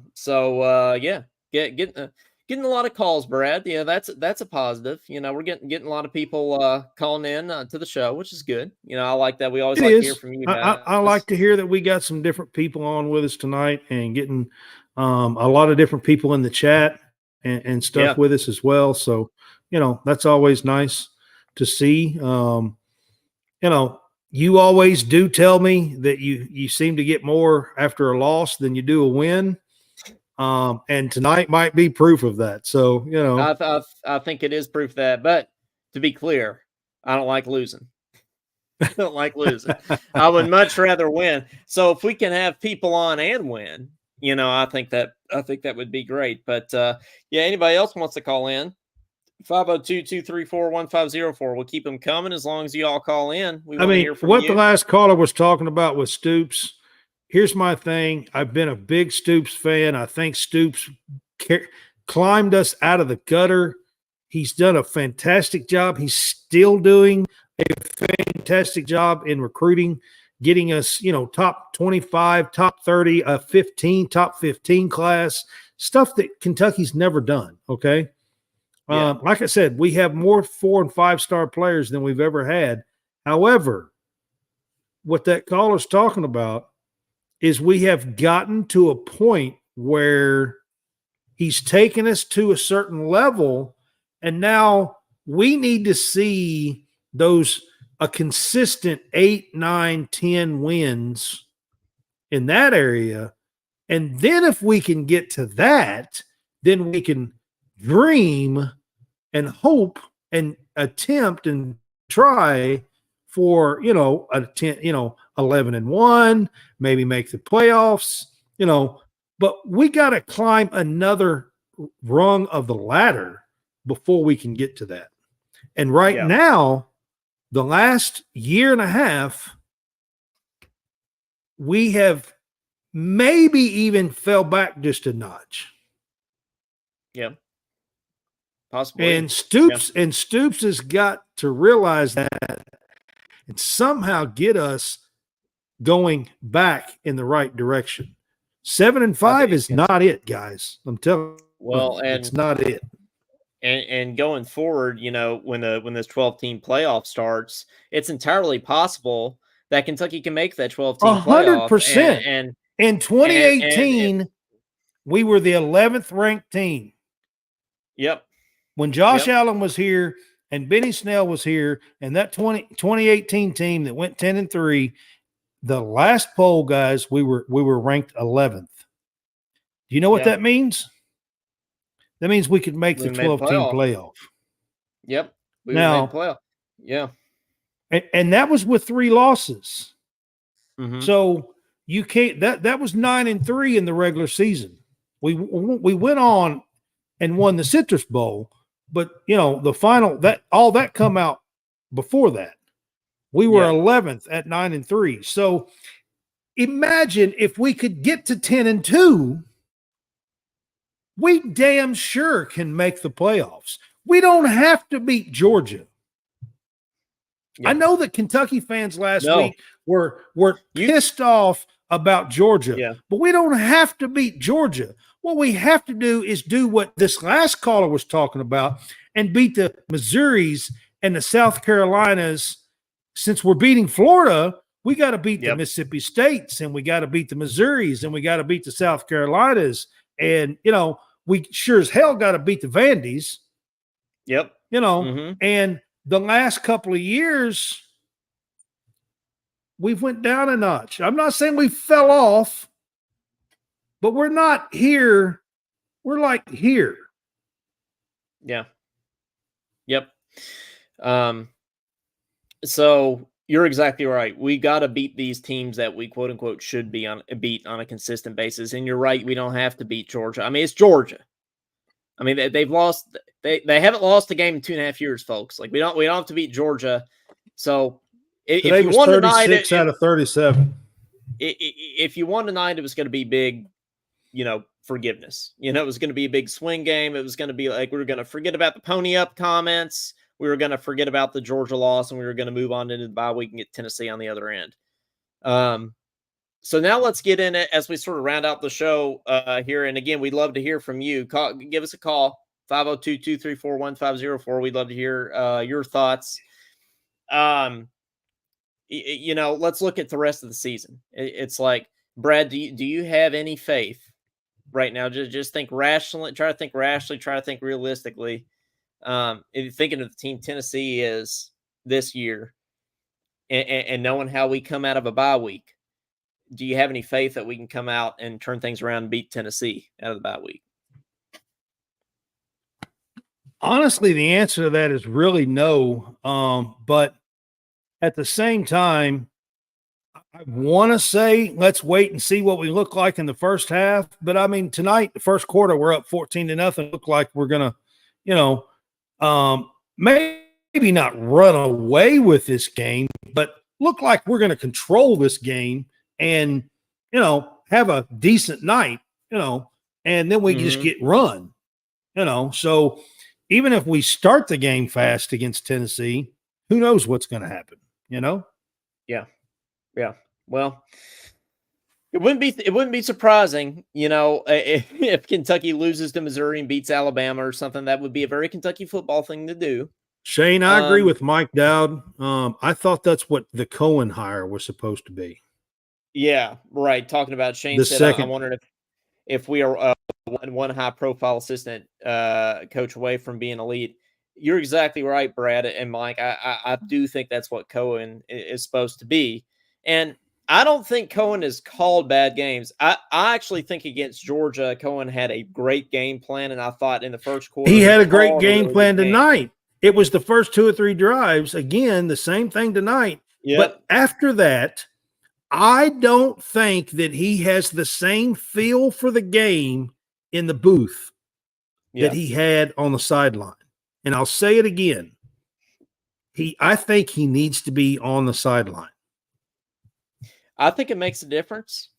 Getting a lot of calls, Brad. Yeah, that's a positive. We're getting a lot of people calling in to the show, which is good. I like that. We always It like to is. hear from you I guys. like to hear that we got some different people on with us tonight and getting a lot of different people in the chat and stuff with us as well. So, that's always nice to see. You always do tell me that you seem to get more after a loss than you do a win. And tonight might be proof of that. So, I think it is proof of that. But to be clear, I don't like losing. I don't like losing. I would much rather win. So if we can have people on and win, I think that would be great. But anybody else wants to call in? 502-234-1504. We'll keep them coming as long as you all call in. We want to hear from you. The last caller was talking about with Stoops. Here's my thing. I've been a big Stoops fan. I think Stoops climbed us out of the gutter. He's done a fantastic job. He's still doing a fantastic job in recruiting, getting us, top 25, top 30, top 15 class, stuff that Kentucky's never done. Okay. Yeah. Like I said, we have more 4- and 5-star players than we've ever had. However, what that caller's talking about is we have gotten to a point where he's taken us to a certain level, and now we need to see a consistent 8, 9, 10 wins in that area. And then if we can get to that, then we can dream and hope and attempt and try for, 11-1, maybe make the playoffs, but we got to climb another rung of the ladder before we can get to that. And now, the last year and a half, we have maybe even fell back just a notch. Yeah. Possibly. And Stoops has got to realize that and somehow get us going back in the right direction. 7-5 is not it, guys. I'm telling you, it's not it. And going forward, when this 12-team playoff starts, it's entirely possible that Kentucky can make that 12-team playoff. 100%. And in 2018, we were the 11th ranked team. Yep. When Josh Allen was here and Benny Snell was here, and that 2018 team that went 10-3, the last poll, guys, we were ranked 11th. Do you know what that means? That means we could make the 12-team playoff. Yep. We made playoff. Yeah. And that was with 3 losses. Mm-hmm. So you can't. That was 9-3 in the regular season. We went on and won the Citrus Bowl, but the final that come out before that. We were 11th at 9-3. So imagine if we could get to 10-2. We damn sure can make the playoffs. We don't have to beat Georgia. Yeah. I know that Kentucky fans last week were pissed off about Georgia, but we don't have to beat Georgia. What we have to do is do what this last caller was talking about and beat the Missouris and the South Carolinas. Since we're beating Florida, we got to beat the Mississippi States, and we got to beat the Missouris, and we got to beat the South Carolinas. And, we sure as hell got to beat the Vandies. Yep. And the last couple of years, we've went down a notch. I'm not saying we fell off, but we're not here. We're like here. Yeah. Yep. So you're exactly right. We got to beat these teams that we quote unquote should be beat on a consistent basis. And you're right. We don't have to beat Georgia. I mean, it's Georgia. I mean, they've lost. They haven't lost a game in 2.5 years, folks. Like we don't have to beat Georgia. So today was 36 out of 37. if you won tonight, it was going to be big, forgiveness. It was going to be a big swing game. It was going to be like we were going to forget about the pony up comments. We were going to forget about the Georgia loss, and we were going to move on into the bye week and get Tennessee on the other end. So now let's get in it as we sort of round out the show here. And again, we'd love to hear from you. Give us a call, 502-234-1504. We'd love to hear your thoughts. Let's look at the rest of the season. It's like, Brad, do you have any faith right now? Just think rationally, try to think realistically. Thinking of the team Tennessee is this year and knowing how we come out of a bye week, do you have any faith that we can come out and turn things around and beat Tennessee out of the bye week? Honestly, the answer to that is really no. But at the same time, I want to say let's wait and see what we look like in the first half. But I mean, tonight, the first quarter, we're up 14-0. Look like we're gonna, maybe not run away with this game, but look like we're gonna control this game and have a decent night, and then we just get run, So even if we start the game fast against Tennessee, who knows what's going to happen, Yeah. Well, it wouldn't be surprising, if Kentucky loses to Missouri and beats Alabama or something. That would be a very Kentucky football thing to do. Shane, I agree with Mike Dowd. I thought that's what the Cohen hire was supposed to be. Yeah, right. Talking about Shane said, I'm wondering if we are one high-profile assistant coach away from being elite. You're exactly right, Brad and Mike. I do think that's what Cohen is supposed to be. And I don't think Cohen has called bad games. I actually think against Georgia, Cohen had a great game plan, and I thought in the first quarter he had a great game plan tonight. It was the first 2 or 3 drives. Again, the same thing tonight. Yep. But after that, I don't think that he has the same feel for the game in the booth that he had on the sideline. And I'll say it again. I think he needs to be on the sideline. I think it makes a difference.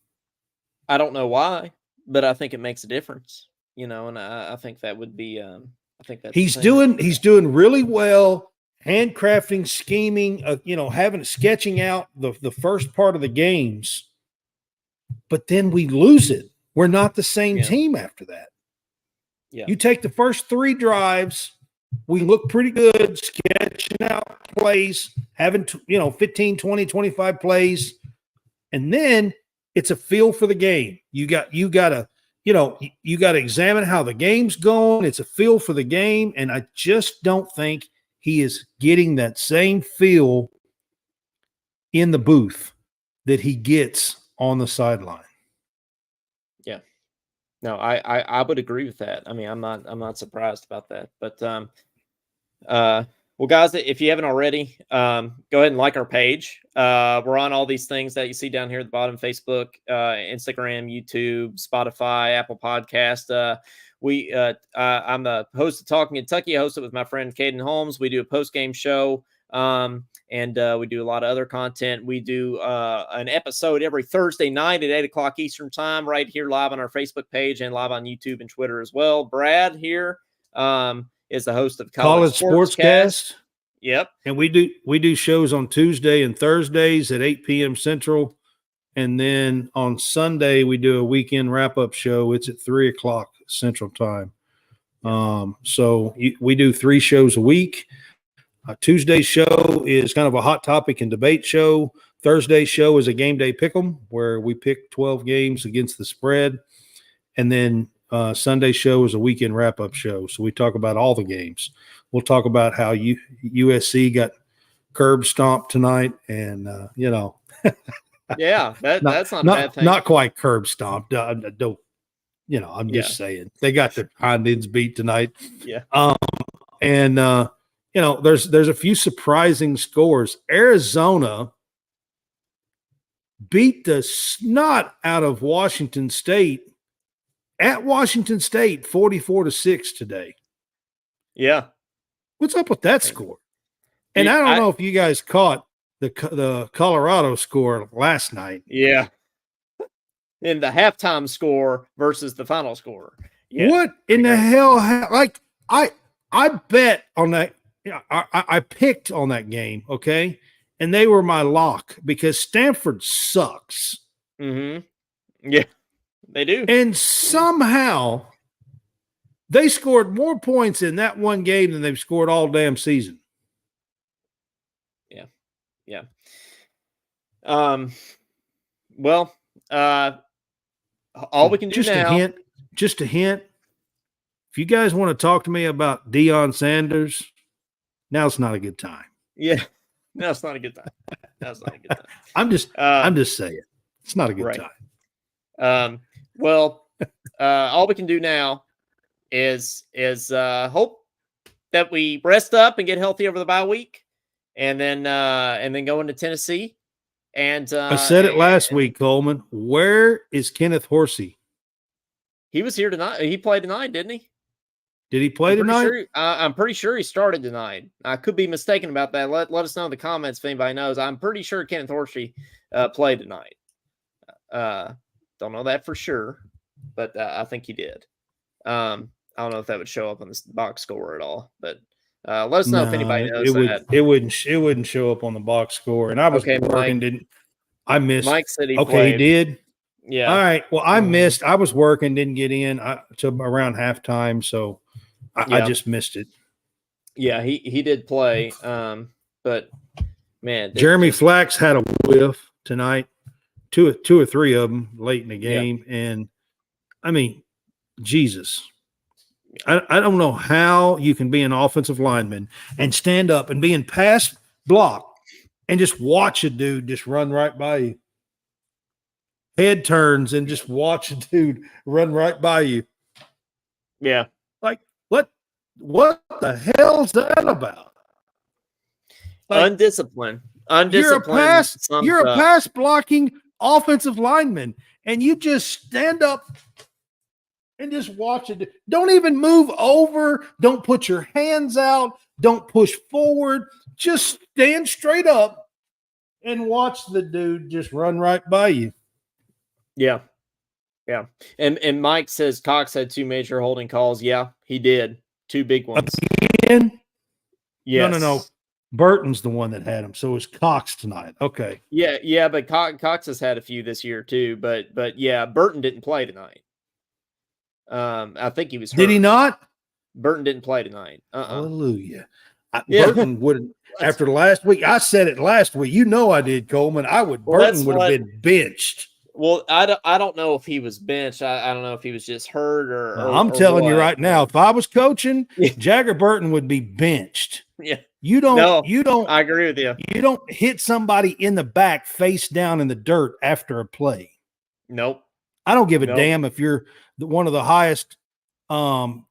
I don't know why, but I think it makes a difference. And I think that would be I think that's he's doing really well. Handcrafting, scheming, sketching out the first part of the games, but then we lose it. We're not the same team after that. Yeah. You take the first 3 drives, we look pretty good, sketching out plays, having 15, 20, 25 plays, and then it's a feel for the game. You got to examine how the game's going. It's a feel for the game, and I just don't think he is getting that same feel in the booth that he gets on the sideline. Yeah. No, I would agree with that. I mean, I'm not surprised about that. But well, guys, if you haven't already, go ahead and like our page. We're on all these things that you see down here at the bottom: Facebook, Instagram, YouTube, Spotify, Apple Podcast. I'm the host of Talking Kentucky. I host it with my friend Caden Holmes. We do a post-game show, and we do a lot of other content. We do an episode every Thursday night at 8 o'clock Eastern time, right here live on our Facebook page and live on YouTube and Twitter as well. Brad here is the host of College Sportscast. Yep. And we do shows on Tuesday and Thursdays at 8 p.m. Central. And then on Sunday, we do a weekend wrap-up show. It's at 3 o'clock Central Time. So we do 3 shows a week. Tuesday's show is kind of a hot topic and debate show. Thursday's show is a game day pick'em where we pick 12 games against the spread. And then Sunday's show is a weekend wrap-up show. So we talk about all the games. We'll talk about how USC got curb stomped tonight and, yeah, that's not a bad thing. Not quite curb stomped. I'm just saying they got their hind ends beat tonight. Yeah. There's a few surprising scores. Arizona beat the snot out of Washington State at Washington State 44-6 today. Yeah. What's up with that score? And I don't know if you guys caught the Colorado score last night. Yeah. in the halftime score versus the final score. Yeah. What in the hell? Like I bet on that. I picked on that game. Okay. And they were my lock because Stanford sucks. Mm-hmm. Yeah, they do. And somehow they scored more points in that one game than they've scored all damn season. Yeah. Yeah. Well, all we can do now. Just a hint. If you guys want to talk to me about Deion Sanders, now's not a good time. Yeah. No, it's not a good time. That's not a good time. I'm just saying. It's not a good time. Well, all we can do now is hope that we rest up and get healthy over the bye week, and then go into Tennessee. And I said it last week, Coleman. Where is Kenneth Horsey? He was here tonight. He played tonight, didn't he? Did he play tonight? I'm pretty sure he started tonight. I could be mistaken about that. Let us know in the comments if anybody knows. I'm pretty sure Kenneth Horsey played tonight. Don't know that for sure, but I think he did. I don't know if that would show up on the box score at all, but let us know if anybody knows that. It wouldn't show up on the box score. And I was working. I missed. Mike said he played. Okay, he did. Yeah. All right. Well, I missed. I was working, didn't get in to around halftime, so I just missed it. Yeah, he did play. But man, Jeremy Flax had a whiff tonight. Two or three of them late in the game, and I mean, Jesus. I don't know how you can be an offensive lineman and stand up and be in pass block and just watch a dude just run right by you. Head turns and just watch a dude run right by you. Yeah. Like, what the hell's that about? Like, undisciplined. You're a pass blocking offensive lineman, and you just stand up and just watch it. Don't even move over. Don't put your hands out. Don't push forward. Just stand straight up and watch the dude just run right by you. Yeah. Yeah. And Mike says Cox had two major holding calls. Yeah, he did. Two big ones. Again? Yes. No. Burton's the one that had him. So it was Cox tonight. Okay. Yeah, but Cox has had a few this year too. But yeah, Burton didn't play tonight. I think he was hurt. Did he not? Burton didn't play tonight. Hallelujah. Burton would after last week. I said it last week. You know I did, Coleman. Burton would have been benched. Well, I don't know if he was benched. I don't know if he was just hurt or I'm telling you right now, if I was coaching, Jagger Burton would be benched. Yeah. You don't. I agree with you. You don't hit somebody in the back face down in the dirt after a play. Nope. I don't give a damn if you're one of the highest 4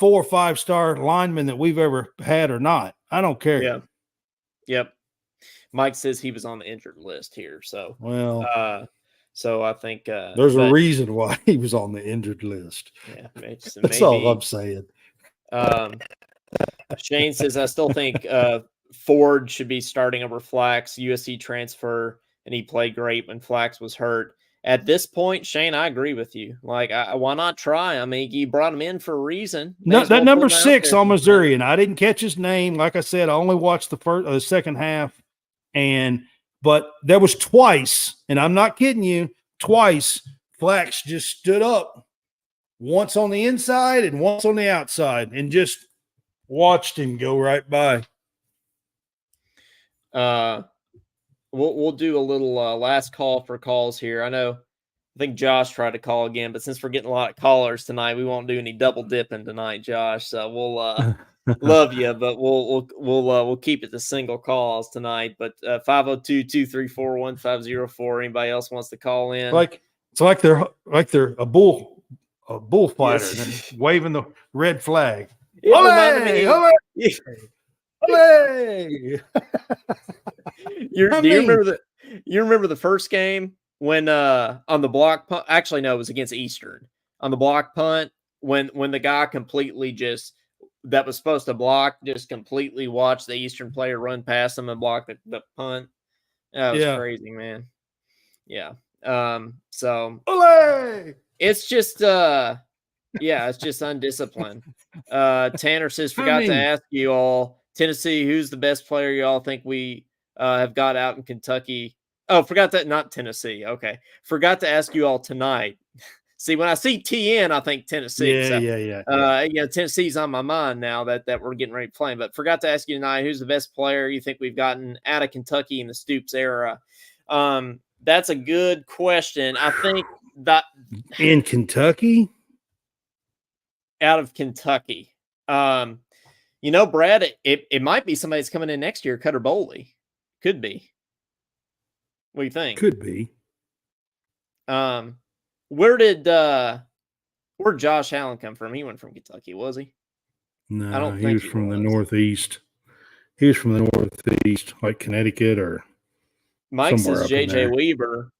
or 5 star linemen that we've ever had or not. I don't care. Yeah. Yep. Mike says he was on the injured list here. So, so I think there's a reason why he was on the injured list. Yeah. That's all I'm saying. Shane says, I still think Ford should be starting over Flax, USC transfer, and he played great when Flax was hurt. At this point, Shane, I agree with you. Like, why not try? I mean, you brought him in for a reason. No, that number 6 on Missouri, and I didn't catch his name. Like I said, I only watched the second half, but there was twice, and I'm not kidding you, twice Flax just stood up, once on the inside and once on the outside, and just watched him go right by. We'll do a little last call for calls here. I think Josh tried to call again, but since we're getting a lot of callers tonight, we won't do any double dipping tonight, Josh. So we'll love you, but we'll keep it to single calls tonight. But 502-234-1504. Anybody else wants to call in? It's like they're a bullfighter, yes. Waving the red flag. Olé! Olé! Olé! You remember the first game when on the block punt? Actually, no, it was against Eastern on the block punt when the guy completely that was supposed to block just completely watched the Eastern player run past him and block the punt. That was crazy, man. Yeah. So Olé! it's just it's just undisciplined. Tanner says, forgot to mean- ask you all, Tennessee, who's the best player you all think we have got out in Kentucky? Oh, forgot that, not Tennessee. Okay. Forgot to ask you all tonight. See, when I see TN, I think Tennessee. Yeah. Tennessee's on my mind now that we're getting ready to play. But forgot to ask you tonight, who's the best player you think we've gotten out of Kentucky in the Stoops era? That's a good question. I think that In Kentucky? out of Kentucky. Brad, it might be somebody that's coming in next year, Cutter Bowley. Could be. What do you think? Could be. Where'd Josh Allen come from? He went from Kentucky, was he? No, I don't he think was from the Northeast. He was from the Northeast, like Connecticut or Mike somewhere says up in JJ there. Weaver.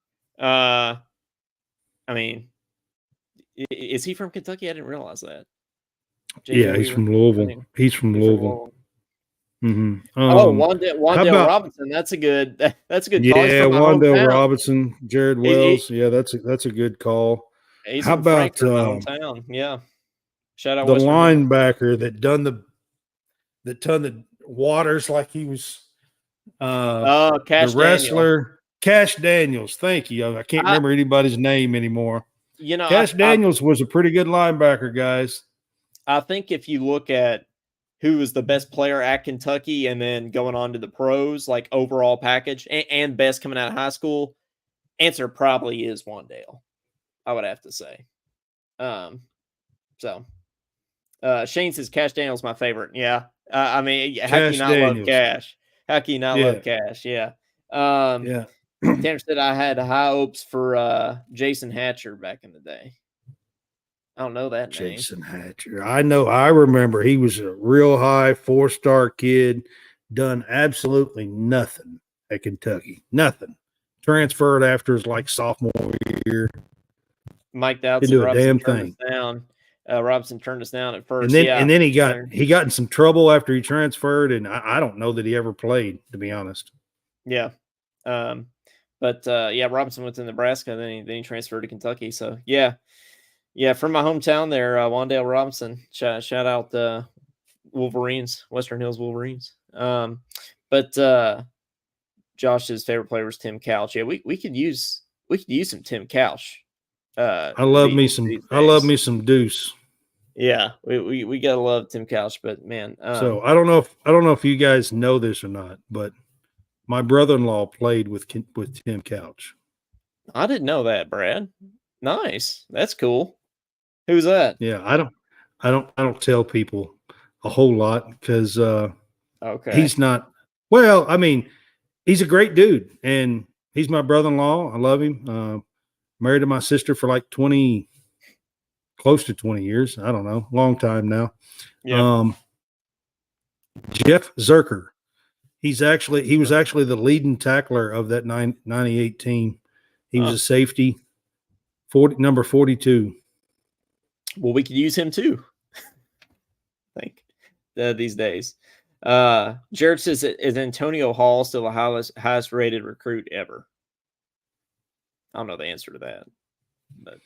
Is he from Kentucky? I didn't realize that. Yeah, he's from Louisville. He's from Louisville. Mm-hmm. Wandale Robinson. That's a good call. Yeah, Wandale Robinson, Jared Wells. That's a good call. He's How from about Frankfort, my hometown? Yeah. Shout out the Western linebacker that done the waters like he was Cash the wrestler Cash Daniels. Thank you. I can't remember anybody's name anymore. Cash Daniels was a pretty good linebacker, guys. I think if you look at who was the best player at Kentucky and then going on to the pros, like overall package and best coming out of high school, answer probably is Wandale, I would have to say. Shane says Cash Daniels my favorite. Yeah. How can you not love Cash? How can you not love Cash? Yeah. Tanner said I had high hopes for Jason Hatcher back in the day. I don't know that name. Jason Hatcher. I know. I remember he was a real high 4-star kid, done absolutely nothing at Kentucky. Nothing. Transferred after his sophomore year. Mike Dowdson, didn't do a Robinson damn thing. Robinson turned us down at first. And then he got in some trouble after he transferred, and I don't know that he ever played, to be honest. Yeah. Robinson went to Nebraska, then he transferred to Kentucky. So from my hometown there, Wandale Robinson. Shout out Wolverines, Western Hills Wolverines. Josh's favorite player was Tim Couch. Yeah, we could use some Tim Couch. I love me some Deuce. Yeah, we gotta love Tim Couch, but man. So I don't know if you guys know this or not, but my brother-in-law played with Tim Couch. I didn't know that, Brad. Nice, that's cool. Who's that? Yeah, I don't tell people a whole lot because he's not. Well, he's a great dude, and he's my brother-in-law. I love him. Married to my sister for close to 20 years. I don't know, long time now. Yeah. Jeff Zerker. He was actually the leading tackler of that 98 team. He was a safety, number 42. Well, we could use him too. I think these days. Jared says, is Antonio Hall still the highest rated recruit ever? I don't know the answer to that, but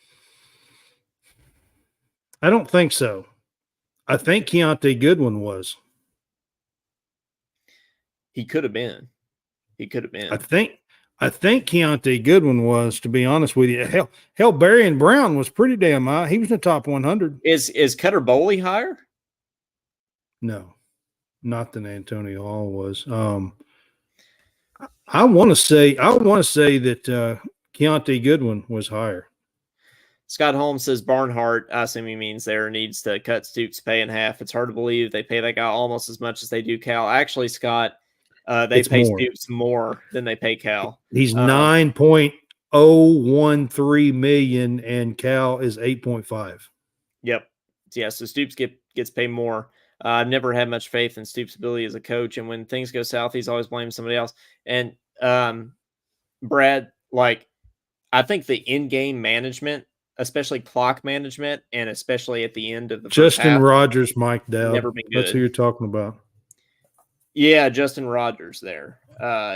I don't think so. I think Keontae Goodwin was. He could have been. I think Keontae Goodwin was, to be honest with you. Hell, Barry Brown was pretty damn high. He was in the top 100. Is Cutter Bowley higher? No, not than Antonio Hall was. I want to say that Keontae Goodwin was higher. Scott Holmes says Barnhart, I assume he means there, needs to cut Stoops' pay in half. It's hard to believe they pay that guy almost as much as they do Cal. Actually, Scott, they pay Stoops more than they pay Cal. He's $9.013 million, and Cal is 8.5. Yep. Yeah. So Stoops gets paid more. I've never had much faith in Stoops' ability as a coach, and when things go south, he's always blaming somebody else. And Brad, I think the in-game management, especially clock management, and especially at the end of the Justin Rogers, Mike Dowd. Never been good. That's who you're talking about. Yeah, Justin Rogers there.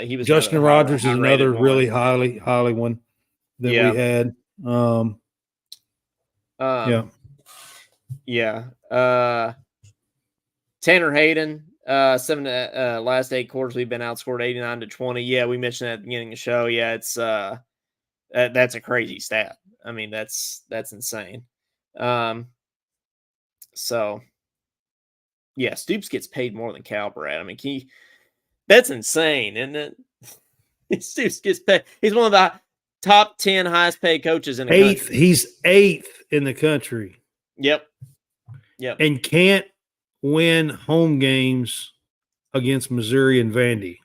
He was Justin Rogers is another really highly one. that Yeah. we had. Yeah. Yeah. Tanner Hayden, last 8 quarters we've been outscored 89-20. Yeah, we mentioned that at the beginning of the show. Yeah, it's that's a crazy stat. I mean, that's insane. So yeah, Stoops gets paid more than Cal, Brad. I mean, that's insane, isn't it? Stoops gets paid. He's one of the top 10 highest paid coaches in the country. He's 8th in the country. Yep. And can't win home games against Missouri and Vandy.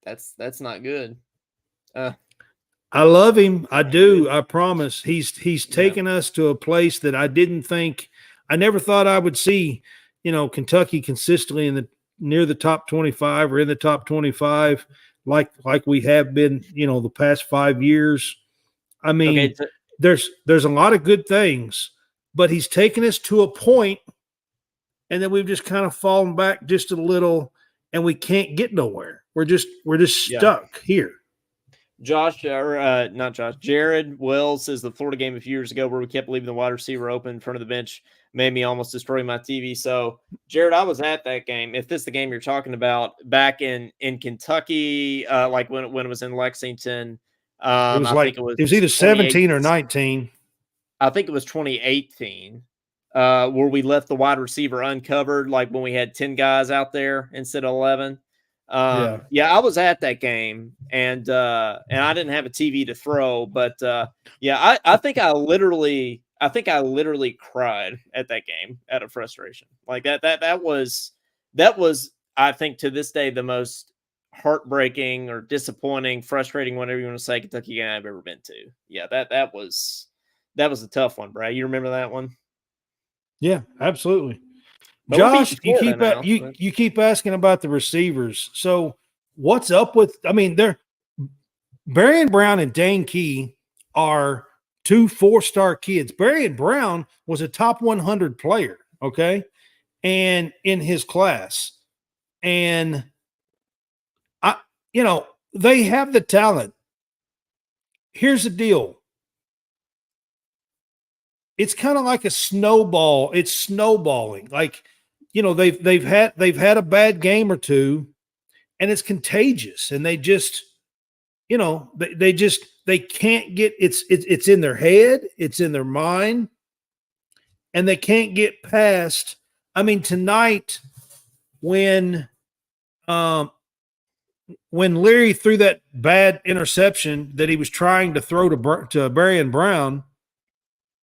That's not good. I love him. I do. I promise. He's taken us to a place that I never thought I would see, Kentucky consistently near the top 25 or in the top 25 like we have been, the past 5 years. I mean, there's a lot of good things, but he's taken us to a point, and then we've just kind of fallen back just a little, and we can't get nowhere. We're just stuck here. Jared Wells says the Florida game a few years ago where we kept leaving the wide receiver open in front of the bench made me almost destroy my TV. So, Jared, I was at that game. If this is the game you're talking about, back in Kentucky, like when it was in Lexington, it was either 17 or 19. I think it was 2018, where we left the wide receiver uncovered, like when we had 10 guys out there instead of 11. Yeah, I was at that game, and I didn't have a TV to throw, but I think I literally cried at that game out of frustration. Like that was I think to this day the most heartbreaking or disappointing, frustrating, whatever you want to say, Kentucky game I've ever been to. Yeah, that was a tough one, Brad. You remember that one? Yeah, absolutely. Josh, you keep asking about the receivers. So what's up with? I mean, Barian Brown and Dane Key are 2 4-star kids. Barian Brown was a top 100 player, okay, and in his class, and they have the talent. Here's the deal. It's kind of like a snowball. It's snowballing. Like, they've had a bad game or two, and it's contagious. And they just, they can't get it's in their head, it's in their mind, and they can't get past. I mean, tonight when Leary threw that bad interception that he was trying to throw to Barian Brown,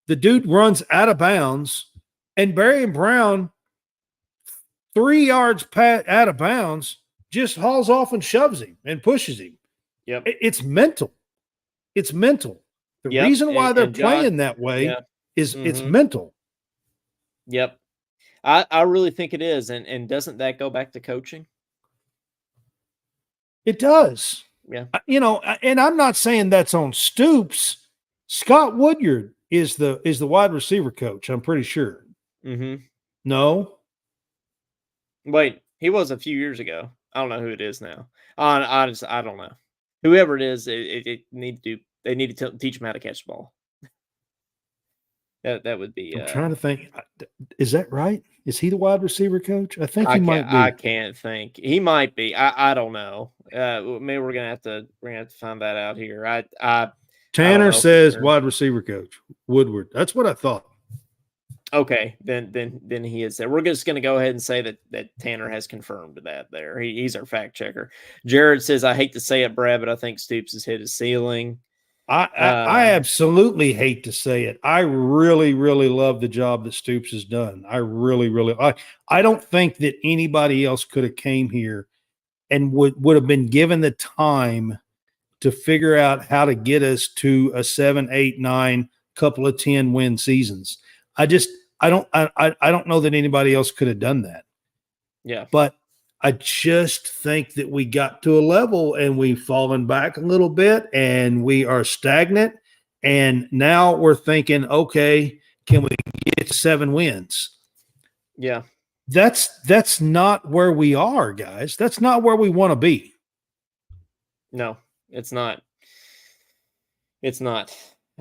the dude runs out of bounds, and Barian Brown, 3 yards out of bounds, just hauls off and shoves him and pushes him. Yep. It's mental. It's mental. The reason why they're playing that way is it's mental. Yep. I really think it is. And doesn't that go back to coaching? It does. Yeah. And I'm not saying that's on Stoops. Scott Woodyard is the wide receiver coach, I'm pretty sure. Mm-hmm. No. Wait, he was a few years ago. I don't know who it is now. I don't know. Whoever it is, they need to teach him how to catch the ball. That would be. I'm trying to think. Is that right? Is he the wide receiver coach? I think he might be. I can't think. He might be. I don't know. Maybe we're gonna have to find that out here. Tanner says wide receiver coach Woodward. That's what I thought. Okay, then he is there. We're just going to go ahead and say that Tanner has confirmed that there. He's our fact checker. Jared says, I hate to say it, Brad, but I think Stoops has hit his ceiling. I absolutely hate to say it. I really, really love the job that Stoops has done. I really, really I don't think that anybody else could have came here and would have been given the time to figure out how to get us to a 7, 8, 9, couple of 10 win seasons. I don't know that anybody else could have done that. Yeah. But I just think that we got to a level and we've fallen back a little bit and we are stagnant. And now we're thinking, okay, can we get 7 wins? Yeah. That's not where we are, guys. That's not where we want to be. No. It's not. It's not.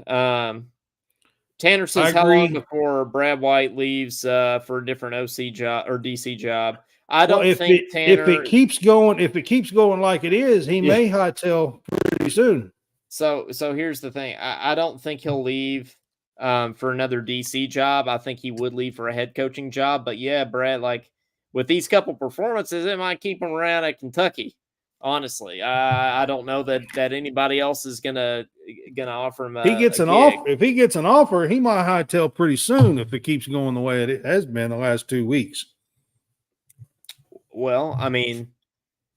Tanner says, how long before Brad White leaves for a different OC job or DC job? I don't think Tanner. If it keeps going like it is, he may hightail pretty soon. So here's the thing. I don't think he'll leave for another DC job. I think he would leave for a head coaching job. But yeah, Brad, like with these couple performances, it might keep him around at Kentucky. Honestly, I don't know that anybody else is gonna offer him. He gets an offer. If he gets an offer, he might hightail pretty soon if it keeps going the way it has been the last 2 weeks. Well, I mean,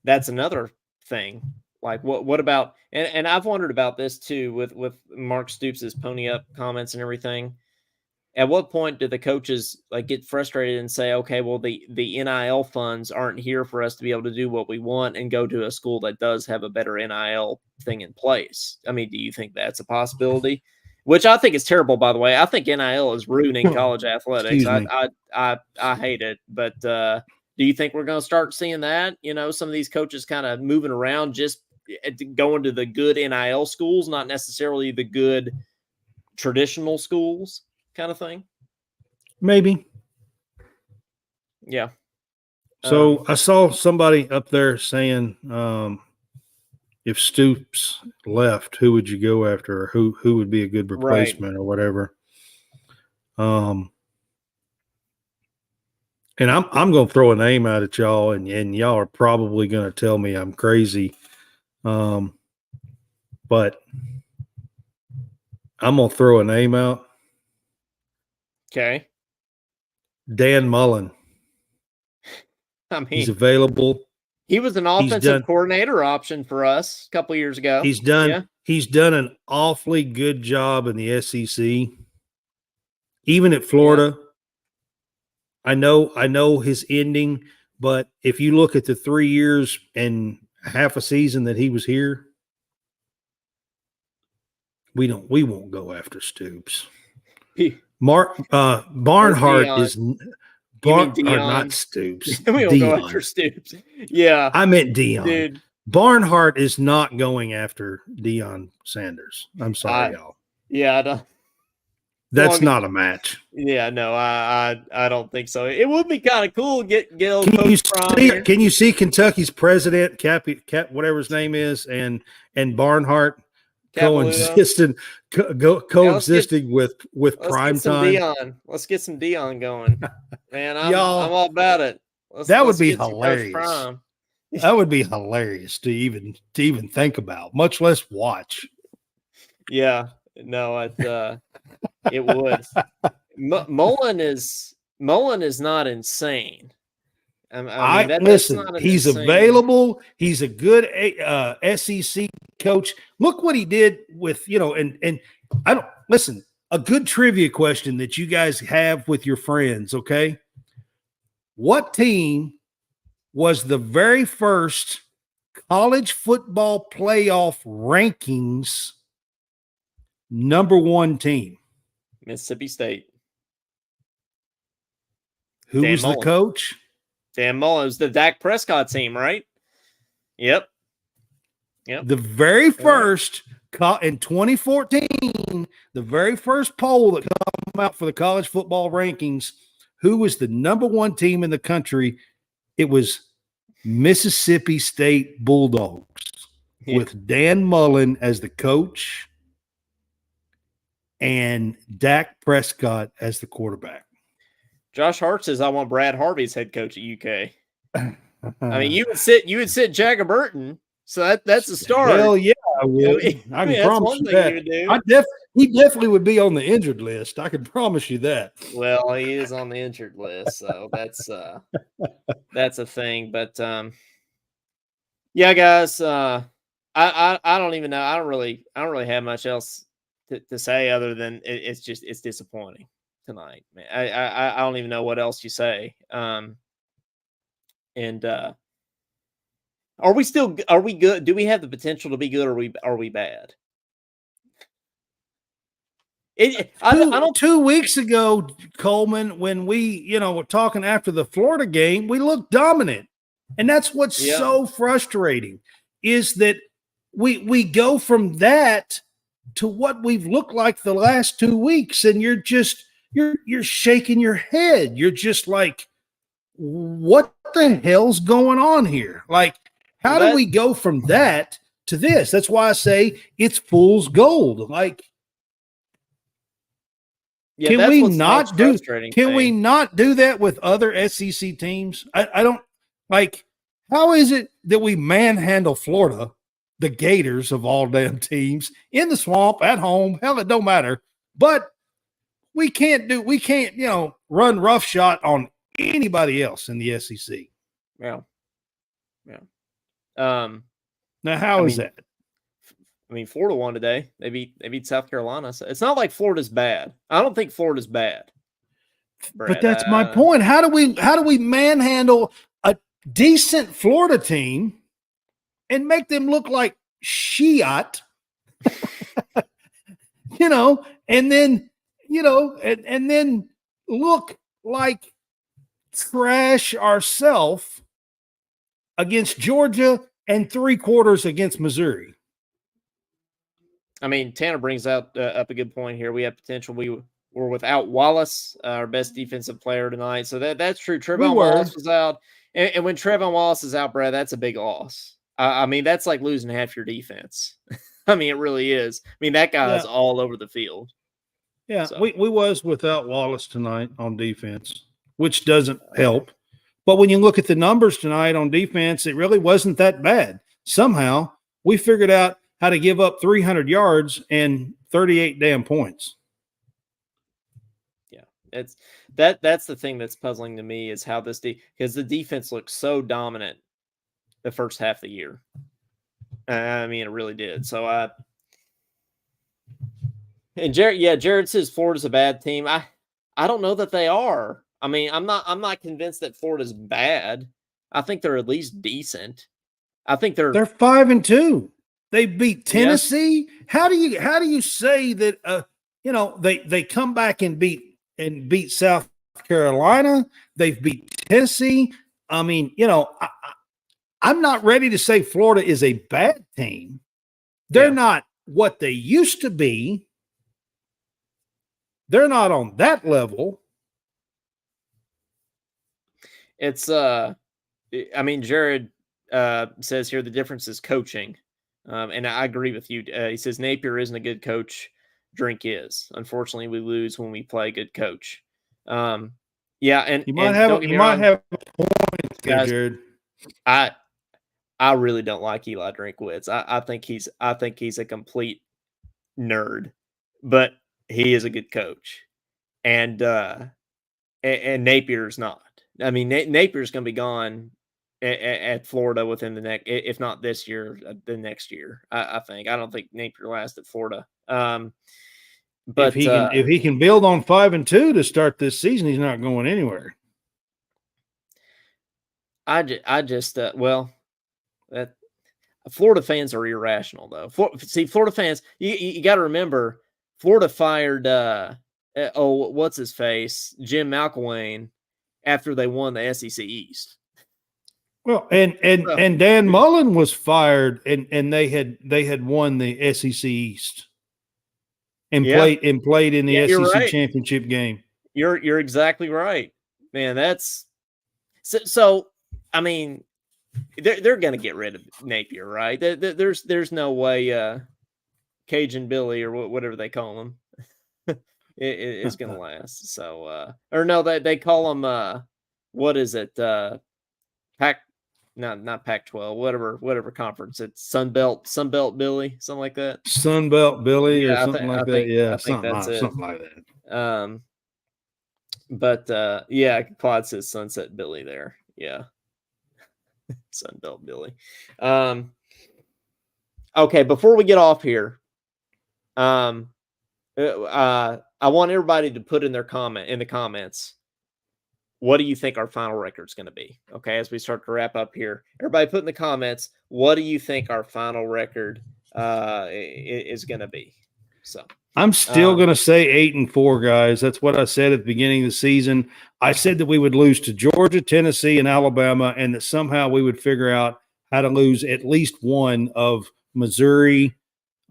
that's another thing. Like, what about? And I've wondered about this too with Mark Stoops' pony up comments and everything. At what point do the coaches like get frustrated and say, okay, well, the NIL funds aren't here for us to be able to do what we want and go to a school that does have a better NIL thing in place? I mean, do you think that's a possibility? Which I think is terrible, by the way. I think NIL is ruining college athletics. I hate it. But do you think we're going to start seeing that? You know, some of these coaches kind of moving around, just going to the good NIL schools, not necessarily the good traditional schools, kind of thing? Maybe. Yeah. So I saw somebody up there saying, if Stoops left, who would you go after, or who would be a good replacement, or whatever. And I'm going to throw a name out at y'all, and y'all are probably going to tell me I'm crazy. But I'm going to throw a name out. Okay. Dan Mullen. I mean, he's available. He was an offensive coordinator option for us a couple years ago. He's done an awfully good job in the SEC. Even at Florida. Yeah. I know his ending, but if you look at the 3 years and half a season that he was here, we won't go after Stoops. Barnhart is not Stoops. We don't go after Stoops. Yeah, I meant Deion. Dude. Barnhart is not going after Deion Sanders. I'm sorry, y'all. Yeah, I don't. That's not a match. Yeah, no, I don't think so. It would be kind of cool to get old Coach Prime here. Can you see Kentucky's president, Cap, whatever his name is, and Barnhart coexisting with prime time? Let's get some Deion going, man. I'm all about it. That would be hilarious. That would be hilarious to even think about, much less watch. Yeah, no, it would. Mullen is not insane. I mean, listen, he's available. He's a good SEC coach. Look what he did with, and I don't listen. A good trivia question that you guys have with your friends. Okay, what team was the very first college football playoff rankings #1 team? Mississippi State. Who was the coach? Dan Mullen. It was the Dak Prescott team, right? Yep. The very first in 2014, the very first poll that came out for the college football rankings, who was the #1 team in the country? It was Mississippi State Bulldogs with Dan Mullen as the coach and Dak Prescott as the quarterback. Josh Hart says, I want Brad Harvey's head coach at UK. I mean, you would sit Jagger Burton, so that's a start. Hell yeah, I would. I can promise you that. He definitely would be on the injured list. I can promise you that. Well, he is on the injured list, so that's a thing. But yeah, guys, I don't even know. I don't really have much else to say other than it's disappointing tonight, man. I don't even know what else you say. And are we good? Do we have the potential to be good, or are we bad? I don't. 2 weeks ago, Coleman, when we were talking after the Florida game, we looked dominant, and that's what's so frustrating is that we go from that to what we've looked like the last 2 weeks, and you're shaking your head. You're just like, what the hell's going on here? Like, how do we go from that to this? That's why I say it's fool's gold. Like, Yeah, can we not do that with other SEC teams? I don't like. How is it that we manhandle Florida, the Gators of all damn teams, in the swamp, at home? Hell, it don't matter. But we can't, run roughshod on anybody else in the SEC. Yeah. Now, how is that? I mean, Florida won today. They beat South Carolina. So it's not like Florida's bad. I don't think Florida's bad. Brad. But that's my point. How do we manhandle a decent Florida team and make them look like shit? And then and then look like trash ourselves against Georgia and 3/4 against Missouri. I mean, Tanner brings up a good point here. We have potential. We were without Wallace, our best defensive player tonight. So that's true. Trevon Wallace was out. And when Trevon Wallace is out, Brad, that's a big loss. I mean, that's like losing half your defense. I mean, it really is. I mean, that guy is all over the field. Yeah, so. we was without Wallace tonight on defense, which doesn't help. But when you look at the numbers tonight on defense, it really wasn't that bad. Somehow we figured out how to give up 300 yards and 38 damn points. Yeah, that's the thing that's puzzling to me is how this because the defense looked so dominant the first half of the year. I mean, it really did. So and Jared says Florida's a bad team. I don't know that they are. I mean, I'm not convinced that Florida's bad. I think they're at least decent. I think they're 5-2. They beat Tennessee. Yes. How do you say that? They come back and beat South Carolina. They've beat Tennessee. I mean, I'm not ready to say Florida is a bad team. They're not what they used to be. They're not on that level. It's I mean, Jared says here the difference is coaching. And I agree with you. He says Napier isn't a good coach. Drink is. Unfortunately, we lose when we play a good coach. And you might have a point, guys, Jared. I really don't like Eli Drinkwitz. I think he's a complete nerd, but he is a good coach, and Napier's not. I mean, Napier's going to be gone at Florida within the next, if not this year, the next year. I think. I don't think Napier lasts at Florida. But if he can build on 5-2 to start this season, he's not going anywhere. That Florida fans are irrational though. Florida fans, you got to remember, Florida fired what's his face, Jim McElwain, after they won the SEC East. Well, and Dan Mullen was fired, and they had won the SEC East and played in the SEC championship game. You're exactly right, man. That's so. I mean, they're going to get rid of Napier, right? There's no way Cajun Billy or whatever they call him is going to last. So or no, they call him what is it? Not Pac-12, whatever conference. It's Sunbelt Billy, something like that. Sunbelt Billy or something like that. Yeah, something like that. But Claude says Sunset Billy there. Yeah. Sunbelt Billy. Okay, before we get off here, I want everybody to put in the comments, what do you think our final record is going to be? Okay, as we start to wrap up here, everybody put in the comments, what do you think our final record is going to be? So I'm still going to say 8-4, guys. That's what I said at the beginning of the season. I said that we would lose to Georgia, Tennessee, and Alabama, and that somehow we would figure out how to lose at least one of Missouri,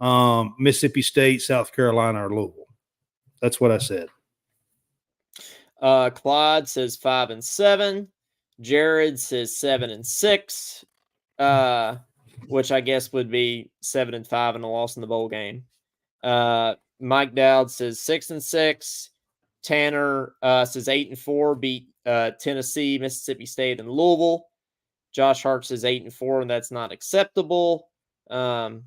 Mississippi State, South Carolina, or Louisville. That's what I said. Clyde says 5-7. Jared says 7-6. Which I guess would be 7-5 and a loss in the bowl game. Mike Dowd says 6-6. Tanner says 8-4, beat Tennessee, Mississippi State, and Louisville. Josh Hart says 8-4, and that's not acceptable. And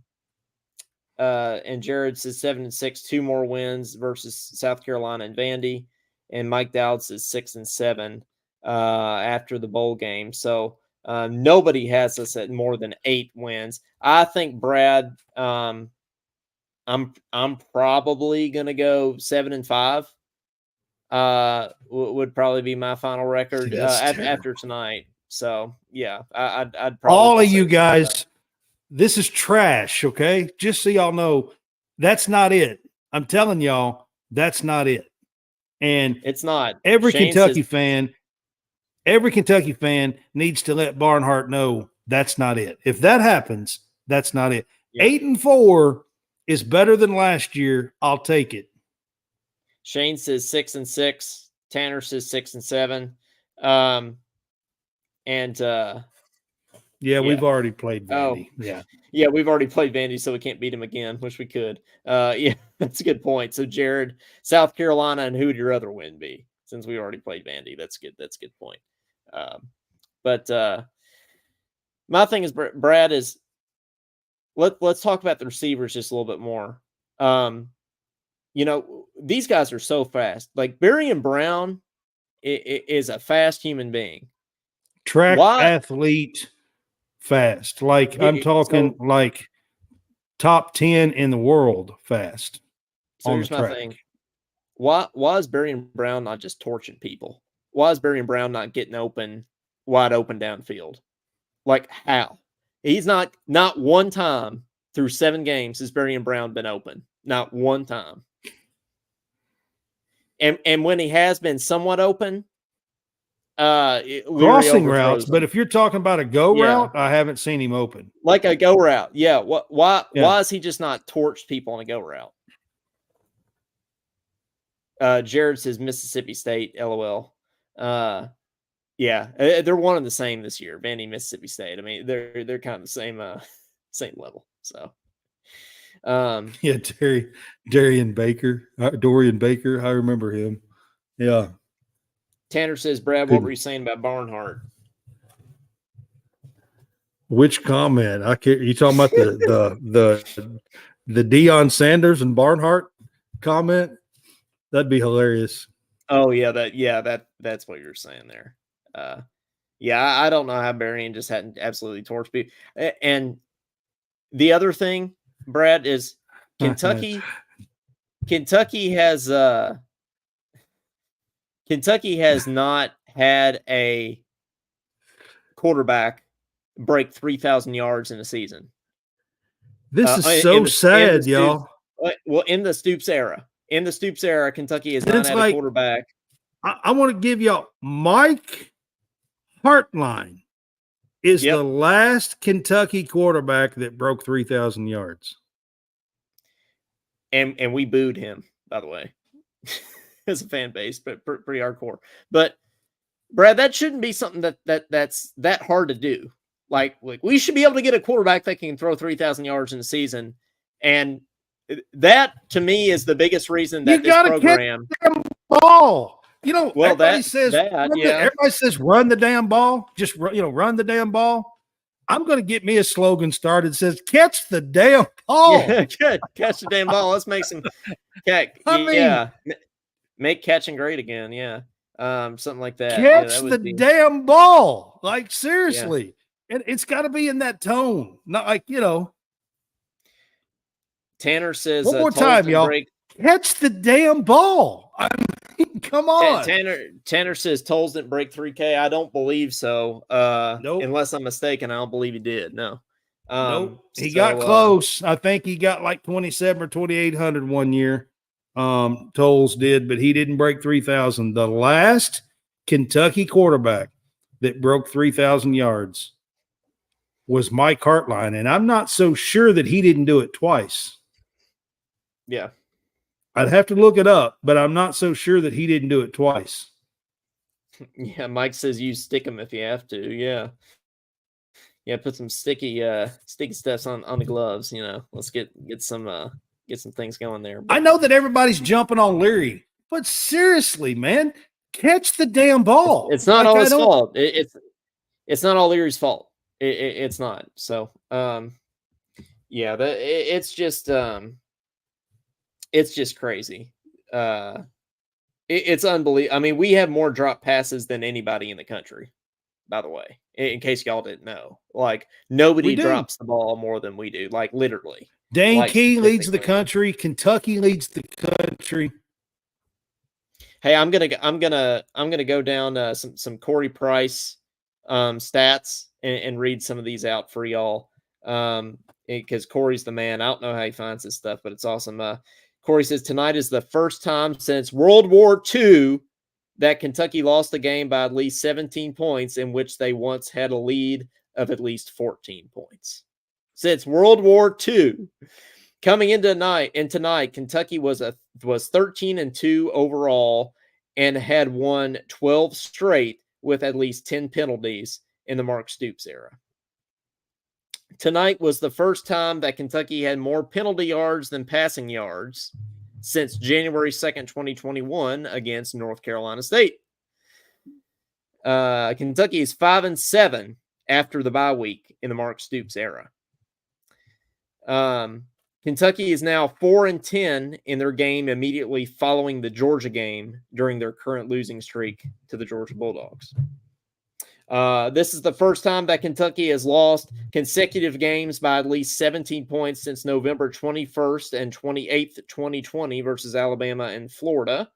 Jared says 7-6, 2 more wins versus South Carolina and Vandy. And Mike Dowd says 6-7 after the bowl game. So nobody has us at more than 8 wins. I think Brad, I'm probably gonna go 7-5. Would probably be my final record after tonight. So yeah, I'd probably all of you guys. This is trash. Okay, just so y'all know, that's not it. I'm telling y'all, that's not it. And it's not. Every Kentucky fan needs to let Barnhart know that's not it. If that happens, that's not it. Yeah. 8-4 is better than last year. I'll take it. Shane says 6-6. Tanner says 6-7. Yeah, we've already played Vandy. Yeah, we've already played Vandy, so we can't beat him again. Wish we could. Yeah, that's a good point. So Jared, South Carolina, and who would your other win be? Since we already played Vandy, that's good. That's a good point. But my thing is, Brad, is let's talk about the receivers just a little bit more. These guys are so fast. Like Barry Brown is a fast human being. Track athlete, fast. Like I'm talking like top 10 in the world fast. So here's my thing. Why is Barry Brown not just torching people? Why is Barry Brown not getting wide open downfield? Like how? He's not one time through 7 games has Barry Brown been open. Not one time. And when he has been somewhat open, crossing routes. But if you're talking about a go route, I haven't seen him open. Like a go route. Yeah. Why is he just not torched people on a go route? Jared says Mississippi State, LOL. Yeah, they're one and the same this year. Vandy, Mississippi State. I mean, they're kind of the same level. So, yeah, Dorian Baker. I remember him. Yeah. Tanner says, Brad, what were you saying about Barnhart? Which comment? I can't. You talking about the Deion Sanders and Barnhart comment? That'd be hilarious. Oh yeah, that's what you're saying there. I don't know how Berrien just hadn't absolutely torched people. And the other thing, Brad, is Kentucky has not had a quarterback break 3,000 yards in a season. This is so sad, y'all. Well, in the Stoops era, Kentucky has not had a quarterback. I want to give y'all Mike Hartline is the last Kentucky quarterback that broke 3,000 yards. And we booed him, by the way, as a fan base, but pretty hardcore. But Brad, that shouldn't be something that's that hard to do. Like we should be able to get a quarterback that can throw 3,000 yards in a season. And that to me is the biggest reason that this program ball. Everybody says run the damn ball. Just run the damn ball. I'm going to get me a slogan started that says catch the damn ball. Yeah, catch the damn ball. Let's make some make catching great again. Yeah. Something like that. Catch the damn ball. Like seriously. Yeah. And it's got to be in that tone. Not like, Tanner says one more time, y'all. Catch the damn ball. I mean, come on. Tanner says Tolles didn't break 3K. I don't believe so. Nope. Unless I'm mistaken, I don't believe he did. No. Nope. He got close. I think he got like 27 or 2,800 one year. Tolles did, but he didn't break 3,000. The last Kentucky quarterback that broke 3,000 yards was Mike Hartline, and I'm not so sure that he didn't do it twice. Yeah. I'd have to look it up, but I'm not so sure that he didn't do it twice. Yeah, Mike says you stick them if you have to. Yeah. Yeah, put some sticky stuffs on the gloves, you know. Let's get some things going there. I know that everybody's jumping on Leary, but seriously, man, catch the damn ball. It's not all his fault. It's not all Leary's fault. It's not. So, yeah, it's just crazy. It's unbelievable. I mean, we have more drop passes than anybody in the country, by the way, in case y'all didn't know. Like, nobody drops the ball more than we do, like, literally. Dane Key leads the country. Kentucky leads the country. Hey, I'm gonna go down some Corey Price stats and read some of these out for y'all. Because Corey's the man. I don't know how he finds this stuff, but it's awesome. Corey says tonight is the first time since World War II that Kentucky lost a game by at least 17 points in which they once had a lead of at least 14 points. Since World War II. Coming into tonight, Kentucky was 13-2 overall and had won 12 straight with at least 10 penalties in the Mark Stoops era. Tonight was the first time that Kentucky had more penalty yards than passing yards since January 2nd, 2021 against North Carolina State. Kentucky is 5-7 after the bye week in the Mark Stoops era. Kentucky is now 4-10 in their game immediately following the Georgia game during their current losing streak to the Georgia Bulldogs. This is the first time that Kentucky has lost consecutive games by at least 17 points since November 21st and 28th, 2020 versus Alabama and Florida.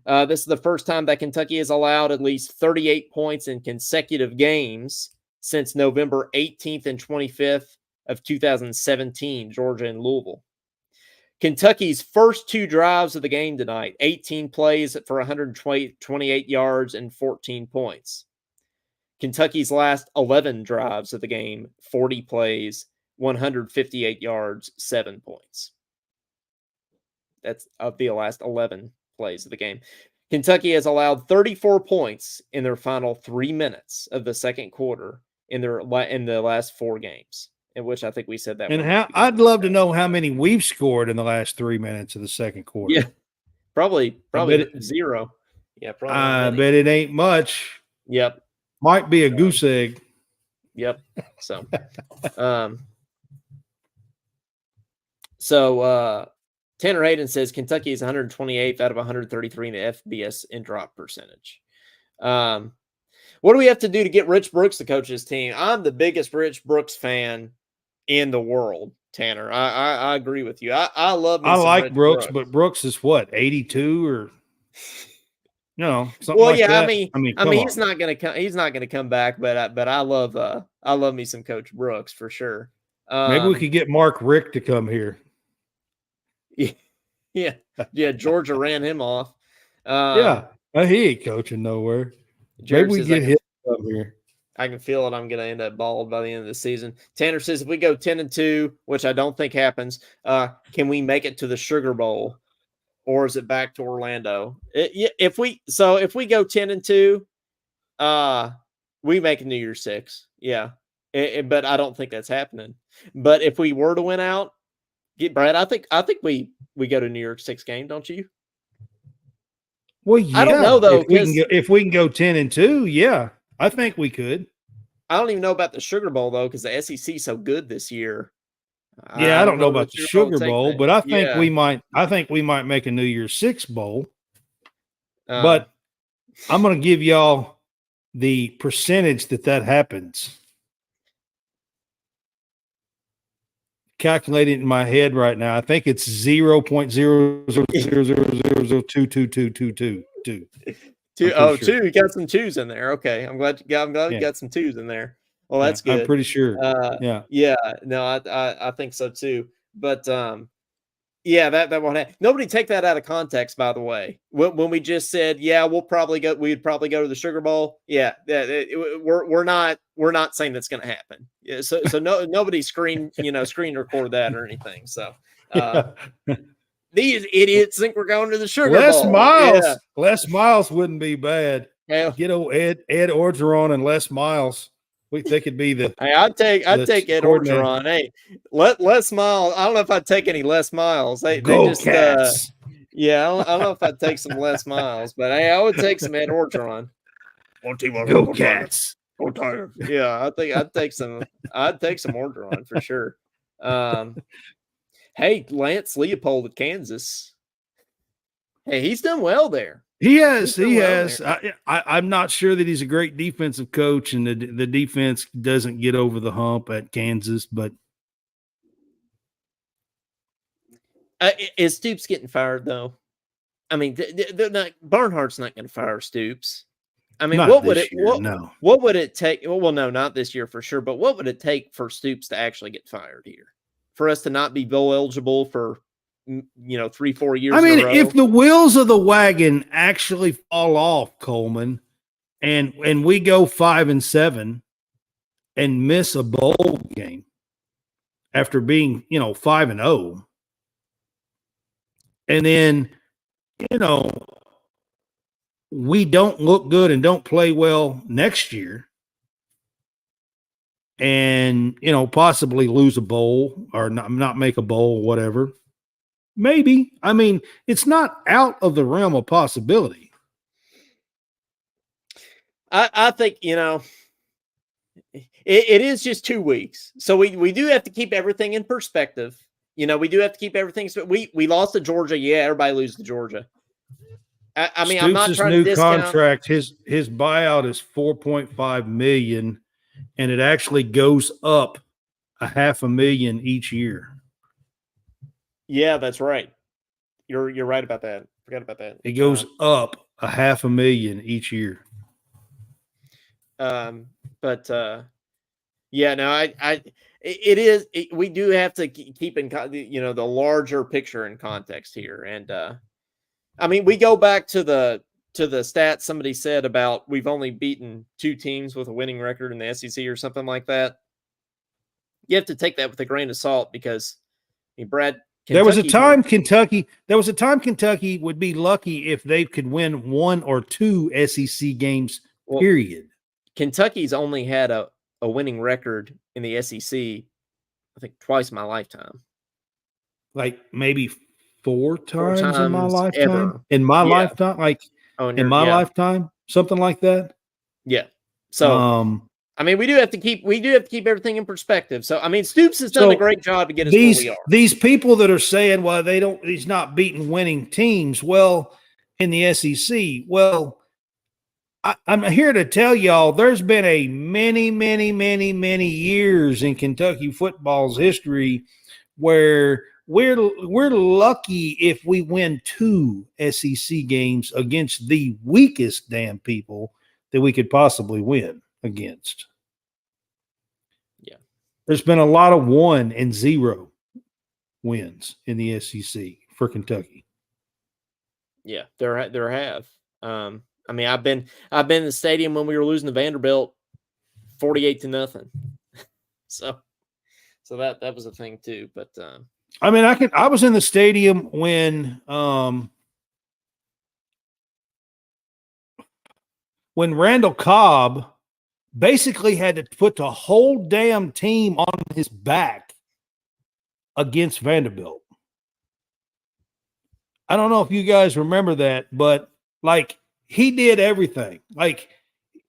This is the first time that Kentucky has allowed at least 38 points in consecutive games since November 18th and 25th of 2017, Georgia and Louisville. Kentucky's first two drives of the game tonight, 18 plays for 128 yards and 14 points. Kentucky's last 11 drives of the game, 40 plays, 158 yards, 7 points. That's of the last 11 plays of the game. Kentucky has allowed 34 points in their final 3 minutes of the second quarter in the last 4 games. In which I think we said that. And I'd love to know how many we've scored in the last 3 minutes of the second quarter. Yeah, probably 0. Yeah, probably. I bet it ain't much. Yep, might be a goose egg. Yep. So, Tanner Hayden says Kentucky is 128th out of 133 in the FBS in drop percentage. What do we have to do to get Rich Brooks to coach his team? I'm the biggest Rich Brooks fan in the world, Tanner. I agree with you. I love. I like Brooks, but Brooks is what, 82 or something like that. I mean, he's not gonna come. He's not gonna come back. But I love me some Coach Brooks for sure. Maybe we could get Mark Richt to come here. Yeah. Georgia ran him off. He ain't coaching nowhere. Maybe we get him up here. I can feel it. I'm going to end up bald by the end of the season. Tanner says if we go 10-2, which I don't think happens, can we make it to the Sugar Bowl, or is it back to Orlando? If we go 10-2, we make New Year's 6. Yeah, but I don't think that's happening. But if we were to win out, Brad, I think we go to New Year's 6 game, don't you? Well, yeah. I don't know though. If we can go 10-2, yeah. I think we could. I don't even know about the Sugar Bowl though, because the SEC is so good this year. Yeah, I don't know about the Sugar Bowl, but I think we might. I think we might make a New Year's 6 bowl. But I'm going to give y'all the percentage that happens. Calculating in my head right now, I think it's 0.00000222222. Two. You got some twos in there. Okay, I'm glad you got some twos in there. Well, that's good. I'm pretty sure. No, I think so too. But Yeah, that won't happen. Nobody take that out of context, by the way. When we just said, yeah, we'd probably go to the Sugar Bowl. Yeah, we're not saying that's going to happen. Yeah, so nobody screen record that or anything. So these idiots think we're going to the Sugar Bowl. Yeah, Les Miles wouldn't be bad. yeah. Get old Ed Orgeron and Les Miles. They could be the. Hey, I'd take Ed coordinator. Orgeron. Hey, Les Miles. I don't know if I'd take any Les Miles. They just Cats. yeah. I don't know if I'd take some Les Miles, but hey, I would take some Ed Orgeron. Go Cats. Yeah, I think I'd take some Orgeron for sure. Hey, Lance Leopold at Kansas. Hey, he's done well there. He has. I'm not sure that he's a great defensive coach, and the defense doesn't get over the hump at Kansas. But is Stoops getting fired though? I mean, Barnhart's not going to fire Stoops. I mean, what would it take? Well, no, not this year for sure. But what would it take for Stoops to actually get fired here? For us to not be bowl eligible for 3-4 years. I mean, in a row? if the wheels of the wagon actually fall off, Coleman, and we go 5-7 and miss a bowl game after being 5-0, and then we don't look good and don't play well next year, and possibly lose a bowl or not make a bowl, whatever. Maybe. I mean, it's not out of the realm of possibility. I think, it is just 2 weeks. So we do have to keep everything in perspective. We do have to keep everything. We lost to Georgia. Yeah, everybody loses to Georgia. I mean, Stoops' I'm not trying to discount. contract, his buyout is $4.5 million, and it actually goes up $500,000 each year. Yeah, that's right. You're right about that. Forgot about that. It goes up $500,000 each year. Yeah, no, we do have to keep in the larger picture in context here, and I mean, we go back to the stats somebody said about we've only beaten 2 teams with a winning record in the SEC or something like that. You have to take that with a grain of salt because, Brad. There was a time Kentucky would be lucky if they could win 1 or 2 SEC games, period. Kentucky's only had a winning record in the SEC, I think, twice in my lifetime. Like maybe 4 times in my lifetime? Ever. In my lifetime? Like in my lifetime? Something like that? Yeah. So I mean, we do have to keep everything in perspective. So I mean, Stoops has done a great job to get us where we are. These people that are saying, well, he's not beating winning teams. Well, in the SEC, well, I'm here to tell y'all there's been a many, many, many, many years in Kentucky football's history where we're lucky if we win 2 SEC games against the weakest damn people that we could possibly win against. Yeah. There's been a lot of 1 and 0 wins in the SEC for Kentucky. Yeah, there have. I mean, I've been in the stadium when we were losing to Vanderbilt 48-0. So that was a thing too, but I mean, I was in the stadium when Randall Cobb basically had to put the whole damn team on his back against Vanderbilt. I don't know if you guys remember that, but like he did everything. Like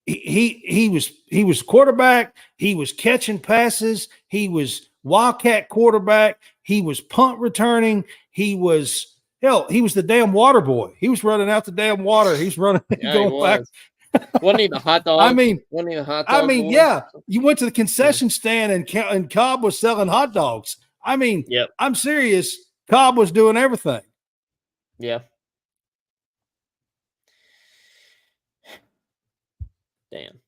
he was quarterback, he was catching passes, he was wildcat quarterback, he was punt returning, he was the damn water boy. He was running out the damn water. He's running going back. Wasn't he the hot dog? wasn't he the hot dog boy? Yeah. You went to the concession stand and Cobb was selling hot dogs. I mean, yep. I'm serious. Cobb was doing everything. Yeah. Damn.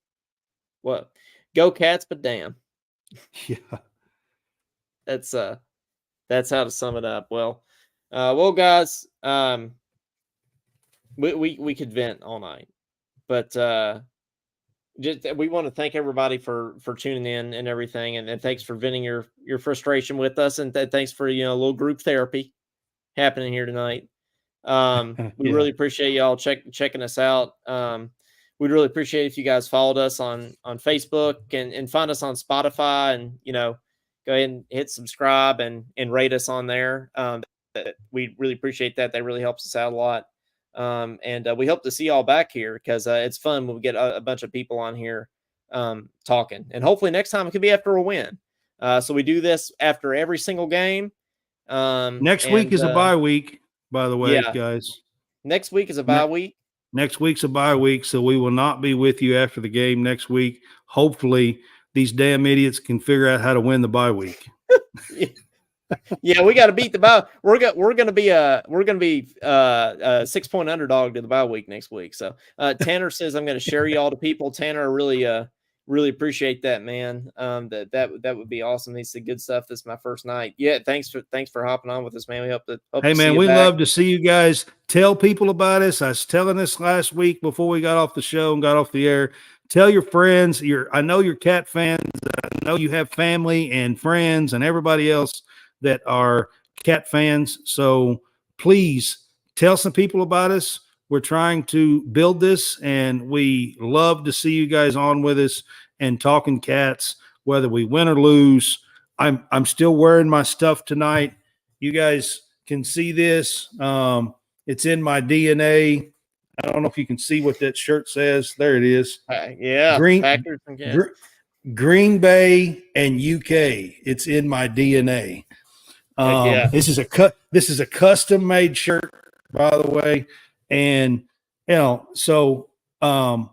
What? Go Cats, but damn. Yeah. That's how to sum it up. Well, Well, guys, we could vent all night, but we want to thank everybody for tuning in and everything, and thanks for venting your frustration with us, and thanks for a little group therapy happening here tonight. We really appreciate y'all checking us out. We'd really appreciate if you guys followed us on Facebook and find us on Spotify, and go ahead and hit subscribe and rate us on there. We really appreciate that. That really helps us out a lot. And we hope to see y'all back here because it's fun when we get a bunch of people on here talking. And hopefully next time it could be after a win. So we do this after every single game. Next week is a bye week, by the way, guys. Next week is a bye week. Next week's a bye week, so we will not be with you after the game next week. Hopefully, these damn idiots can figure out how to win the bye week. Yeah, we got to beat the bye. We're gonna be a 6-point underdog to the bye week next week. So Tanner says I'm gonna share y'all to people. Tanner, I really appreciate that, man. That would be awesome. This is good stuff. This is my first night. Yeah, thanks for hopping on with us, man. We hope to hey, man, see we love to see you guys. Tell people about us. I was telling this last week before we got off the show and got off the air. Tell your friends. I know you're Cat fans. I know you have family and friends and everybody else that are Cat fans. So please tell some people about us. We're trying to build this, and we love to see you guys on with us and talking Cats, whether we win or lose. I'm still wearing my stuff tonight. You guys can see this. It's in my DNA. I don't know if you can see what that shirt says. There it is. Yeah. Green Bay and UK. It's in my DNA. This is a custom made shirt, by the way. And, so I'm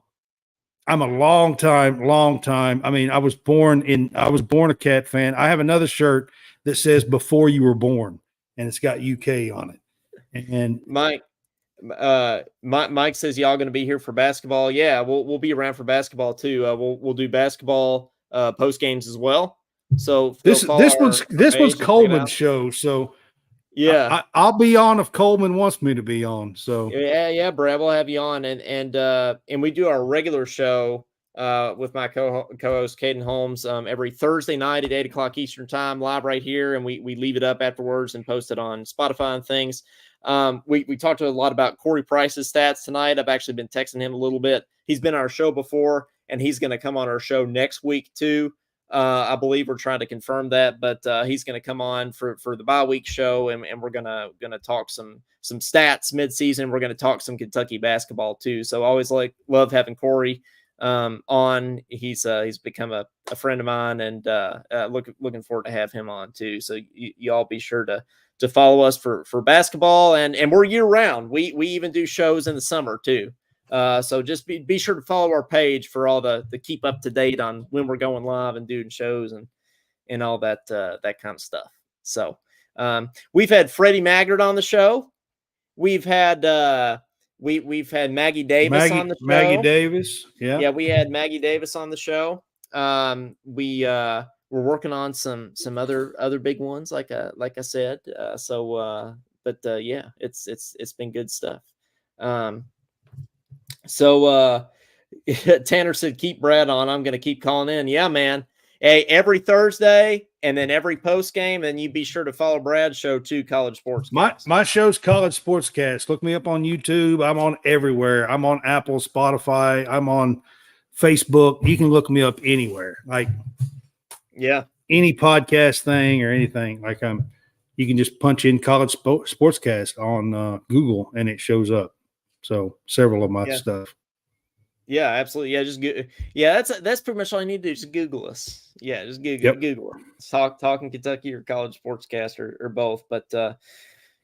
a long time. I mean, I was born a Cat fan. I have another shirt that says before you were born, and it's got UK on it. And Mike says y'all going to be here for basketball. Yeah, we'll be around for basketball too. We'll do basketball post games as well. So this one's Coleman's show. So yeah, I'll be on if Coleman wants me to be on. So yeah, Brad, we'll have you on, and we do our regular show with my co-host Caden Holmes every Thursday night at 8:00 Eastern time, live right here, and we leave it up afterwards and post it on Spotify and things. We talked a lot about Corey Price's stats tonight. I've actually been texting him a little bit. He's been on our show before, and he's going to come on our show next week too. I believe we're trying to confirm that, but he's going to come on for the bye week show, and we're gonna talk some stats midseason. We're going to talk some Kentucky basketball too. So I always love having Corey on. He's become a friend of mine, and looking forward to have him on too. So you all be sure to follow us for basketball, and we're year round. We even do shows in the summer too. So just be sure to follow our page for all the keep up to date on when we're going live and doing shows and all that kind of stuff. So we've had Freddie Maggard on the show. We've had we've had Maggie Davis on the show. Maggie Davis, yeah, we had Maggie Davis on the show. We're working on some other big ones, like I said. Yeah, it's been good stuff. So Tanner said, keep Brad on. I'm going to keep calling in. Yeah, man. Hey, every Thursday and then every post game. And you be sure to follow Brad's show too, College Sports. My show's College Sportscast. Look me up on YouTube. I'm on everywhere. I'm on Apple, Spotify. I'm on Facebook. You can look me up anywhere. Like, yeah, any podcast thing or anything. Like you can just punch in College Sportscast on Google and it shows up. So several of my stuff. Yeah, absolutely. Yeah, that's pretty much all you need to do. Just Google us. Yeah, just Google it. Talking Kentucky or College Sportscast or both. But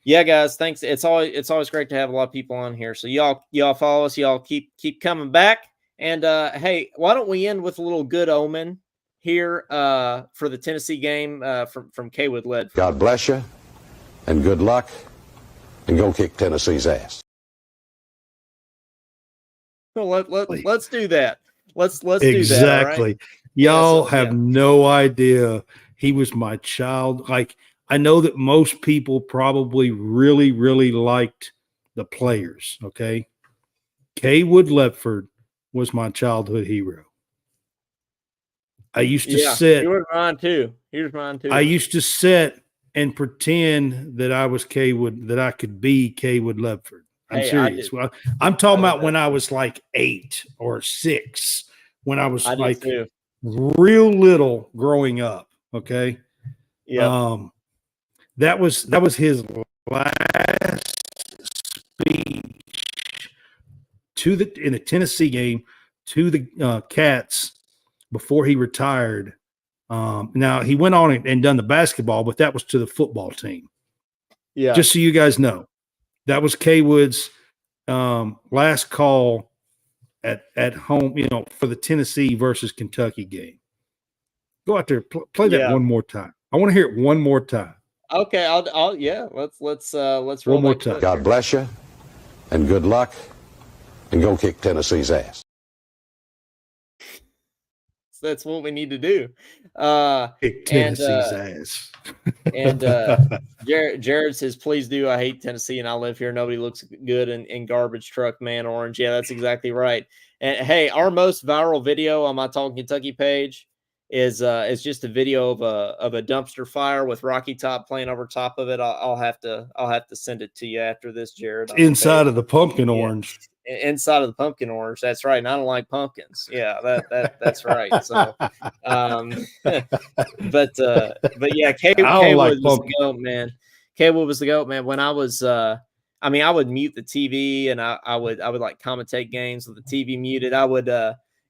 yeah, guys, thanks. It's always great to have a lot of people on here. So y'all follow us. Y'all keep coming back. And hey, why don't we end with a little good omen here for the Tennessee game from Kaywood Led. God bless you, and good luck, and go kick Tennessee's ass. Well, let's do that. Let's do that. Exactly. Y'all have no idea. He was my child. Like, I know that most people probably really, really liked the players. Okay. Kaywood Lepford was my childhood hero. I used to sit. He was mine too. He was mine too. I used to sit and pretend that I was Kaywood, that I could be Kaywood Lepford. I'm serious. Well, I'm talking about when I was like 8 or 6, when I was like real little growing up. Okay. Yeah. That was his last speech in the Tennessee game to the Cats before he retired. Now he went on and done the basketball, but that was to the football team. Yeah. Just so you guys know, that was Kaywood's last call at home, for the Tennessee versus Kentucky game. Go out there, play that one more time. I want to hear it one more time. Okay, I'll let's roll one more time. God bless you, and good luck, and go kick Tennessee's ass. That's what we need to do. Kick Tennessee's ass. And Jared says, please do. I hate Tennessee and I live here. Nobody looks good in garbage truck man orange. Yeah, that's exactly right. And hey, our most viral video on my Talking Kentucky page is just a video of a dumpster fire with Rocky Top playing over top of it. I'll have to send it to you after this, Jared. Inside of the pumpkin orange. Inside of the pumpkin orange. That's right. And I don't like pumpkins. Yeah, that's right. So, but yeah, Kaywood was the goat, man. Kaywood was the goat, man. When I was, I would mute the TV and I would like commentate games with the TV muted. I would,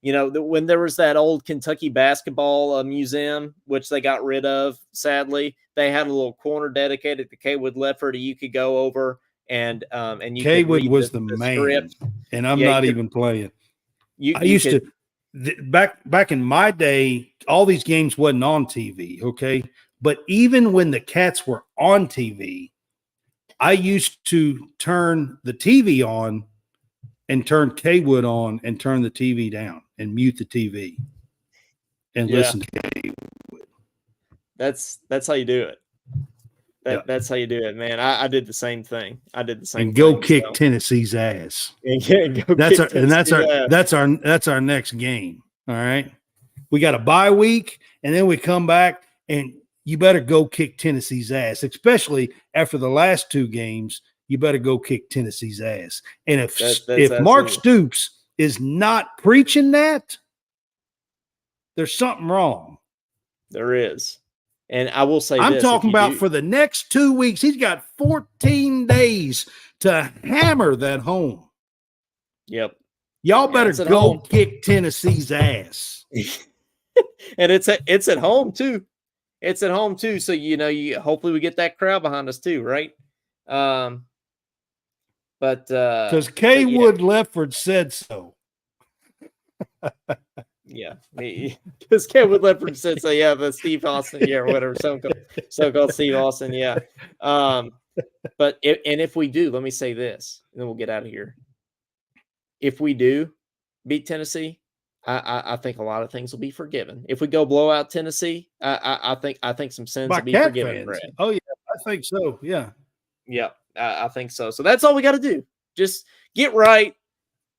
when there was that old Kentucky basketball museum, which they got rid of, sadly, they had a little corner dedicated to Kaywood Ledford. You could go over and you Kaywood was the man, script. And I'm not even playing. I used to back in my day, all these games wasn't on TV, okay? But even when the Cats were on TV, I used to turn the TV on and turn Kaywood on and turn the TV down and mute the TV and listen to Kaywood. That's how you do it. That's how you do it, man. I did the same thing. And go kick Tennessee's ass. That's our next game. All right. We got a bye week, and then we come back, and you better go kick Tennessee's ass, especially after the last 2 games. You better go kick Tennessee's ass. And if Mark Stoops is not preaching that, there's something wrong. There is. And I will say I'm talking about for the next 2 weeks, he's got 14 days to hammer that home. Yep. Y'all better go kick Tennessee's ass. And it's at home too. It's at home too. So hopefully we get that crowd behind us too, right? But because Kaywood Ledford said so. Yeah, because Kaywood Ledford said so. Yeah, the Steve Austin, or whatever, so-called Steve Austin. Yeah. But if we do, let me say this, and then we'll get out of here. If we do beat Tennessee, I think a lot of things will be forgiven. If we go blow out Tennessee, I think some sins will be forgiven. Brad. Oh yeah, I think so. Yeah. Yeah, I think so. So that's all we got to do. Just get right.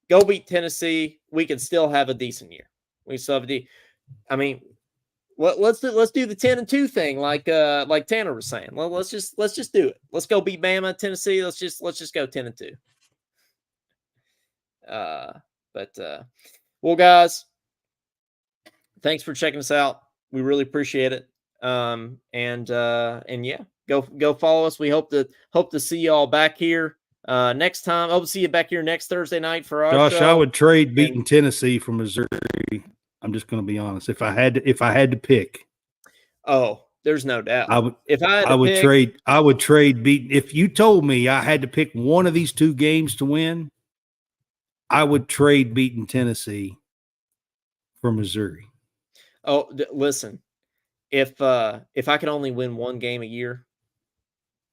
Go beat Tennessee. We can still have a decent year. We still have let's do the 10-2 thing, like Tanner was saying. Well, let's just do it. Let's go beat Bama, Tennessee. Let's just go 10-2. Well, guys, thanks for checking us out. We really appreciate it. And yeah, go follow us. We hope to see y'all back here next time. I hope to see you back here next Thursday night for our show. I would trade beating Tennessee from Missouri. I'm just going to be honest. If I had to pick, there's no doubt. I would trade beating. If you told me I had to pick one of these 2 games to win, I would trade beating Tennessee for Missouri. Oh, listen, if I could only win one game a year,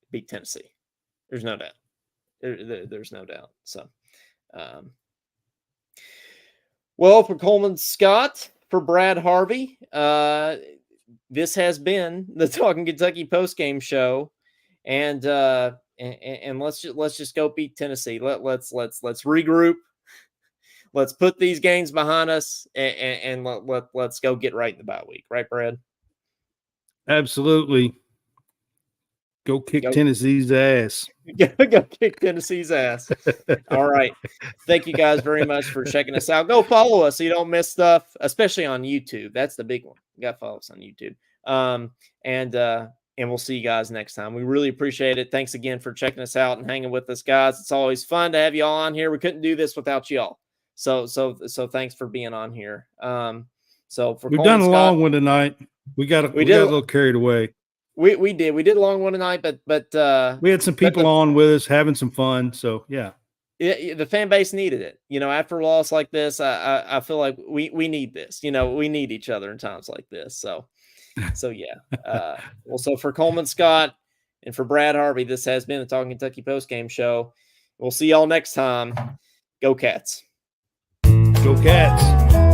beat Tennessee. There's no doubt. There's no doubt. So, well, for Coleman Scott, for Brad Harvey, this has been the Talking Kentucky postgame show, and let's just go beat Tennessee. Let's regroup. Let's put these games behind us, and let's go get right in the bye week. Right, Brad? Absolutely. Go kick Tennessee's ass. Go kick Tennessee's ass. All right. Thank you guys very much for checking us out. Go follow us so you don't miss stuff, especially on YouTube. That's the big one. You got to follow us on YouTube. And we'll see you guys next time. We really appreciate it. Thanks again for checking us out and hanging with us, guys. It's always fun to have y'all on here. We couldn't do this without y'all. So thanks for being on here. We've done a long one tonight. We got a little carried away. We did a long one tonight, but we had some people on with us having some fun. So yeah, the fan base needed it. After a loss like this, I feel like we need this. We need each other in times like this. So yeah. So for Coleman Scott and for Brad Harvey, this has been the Talking Kentucky postgame show. We'll see y'all next time. Go Cats. Go Cats.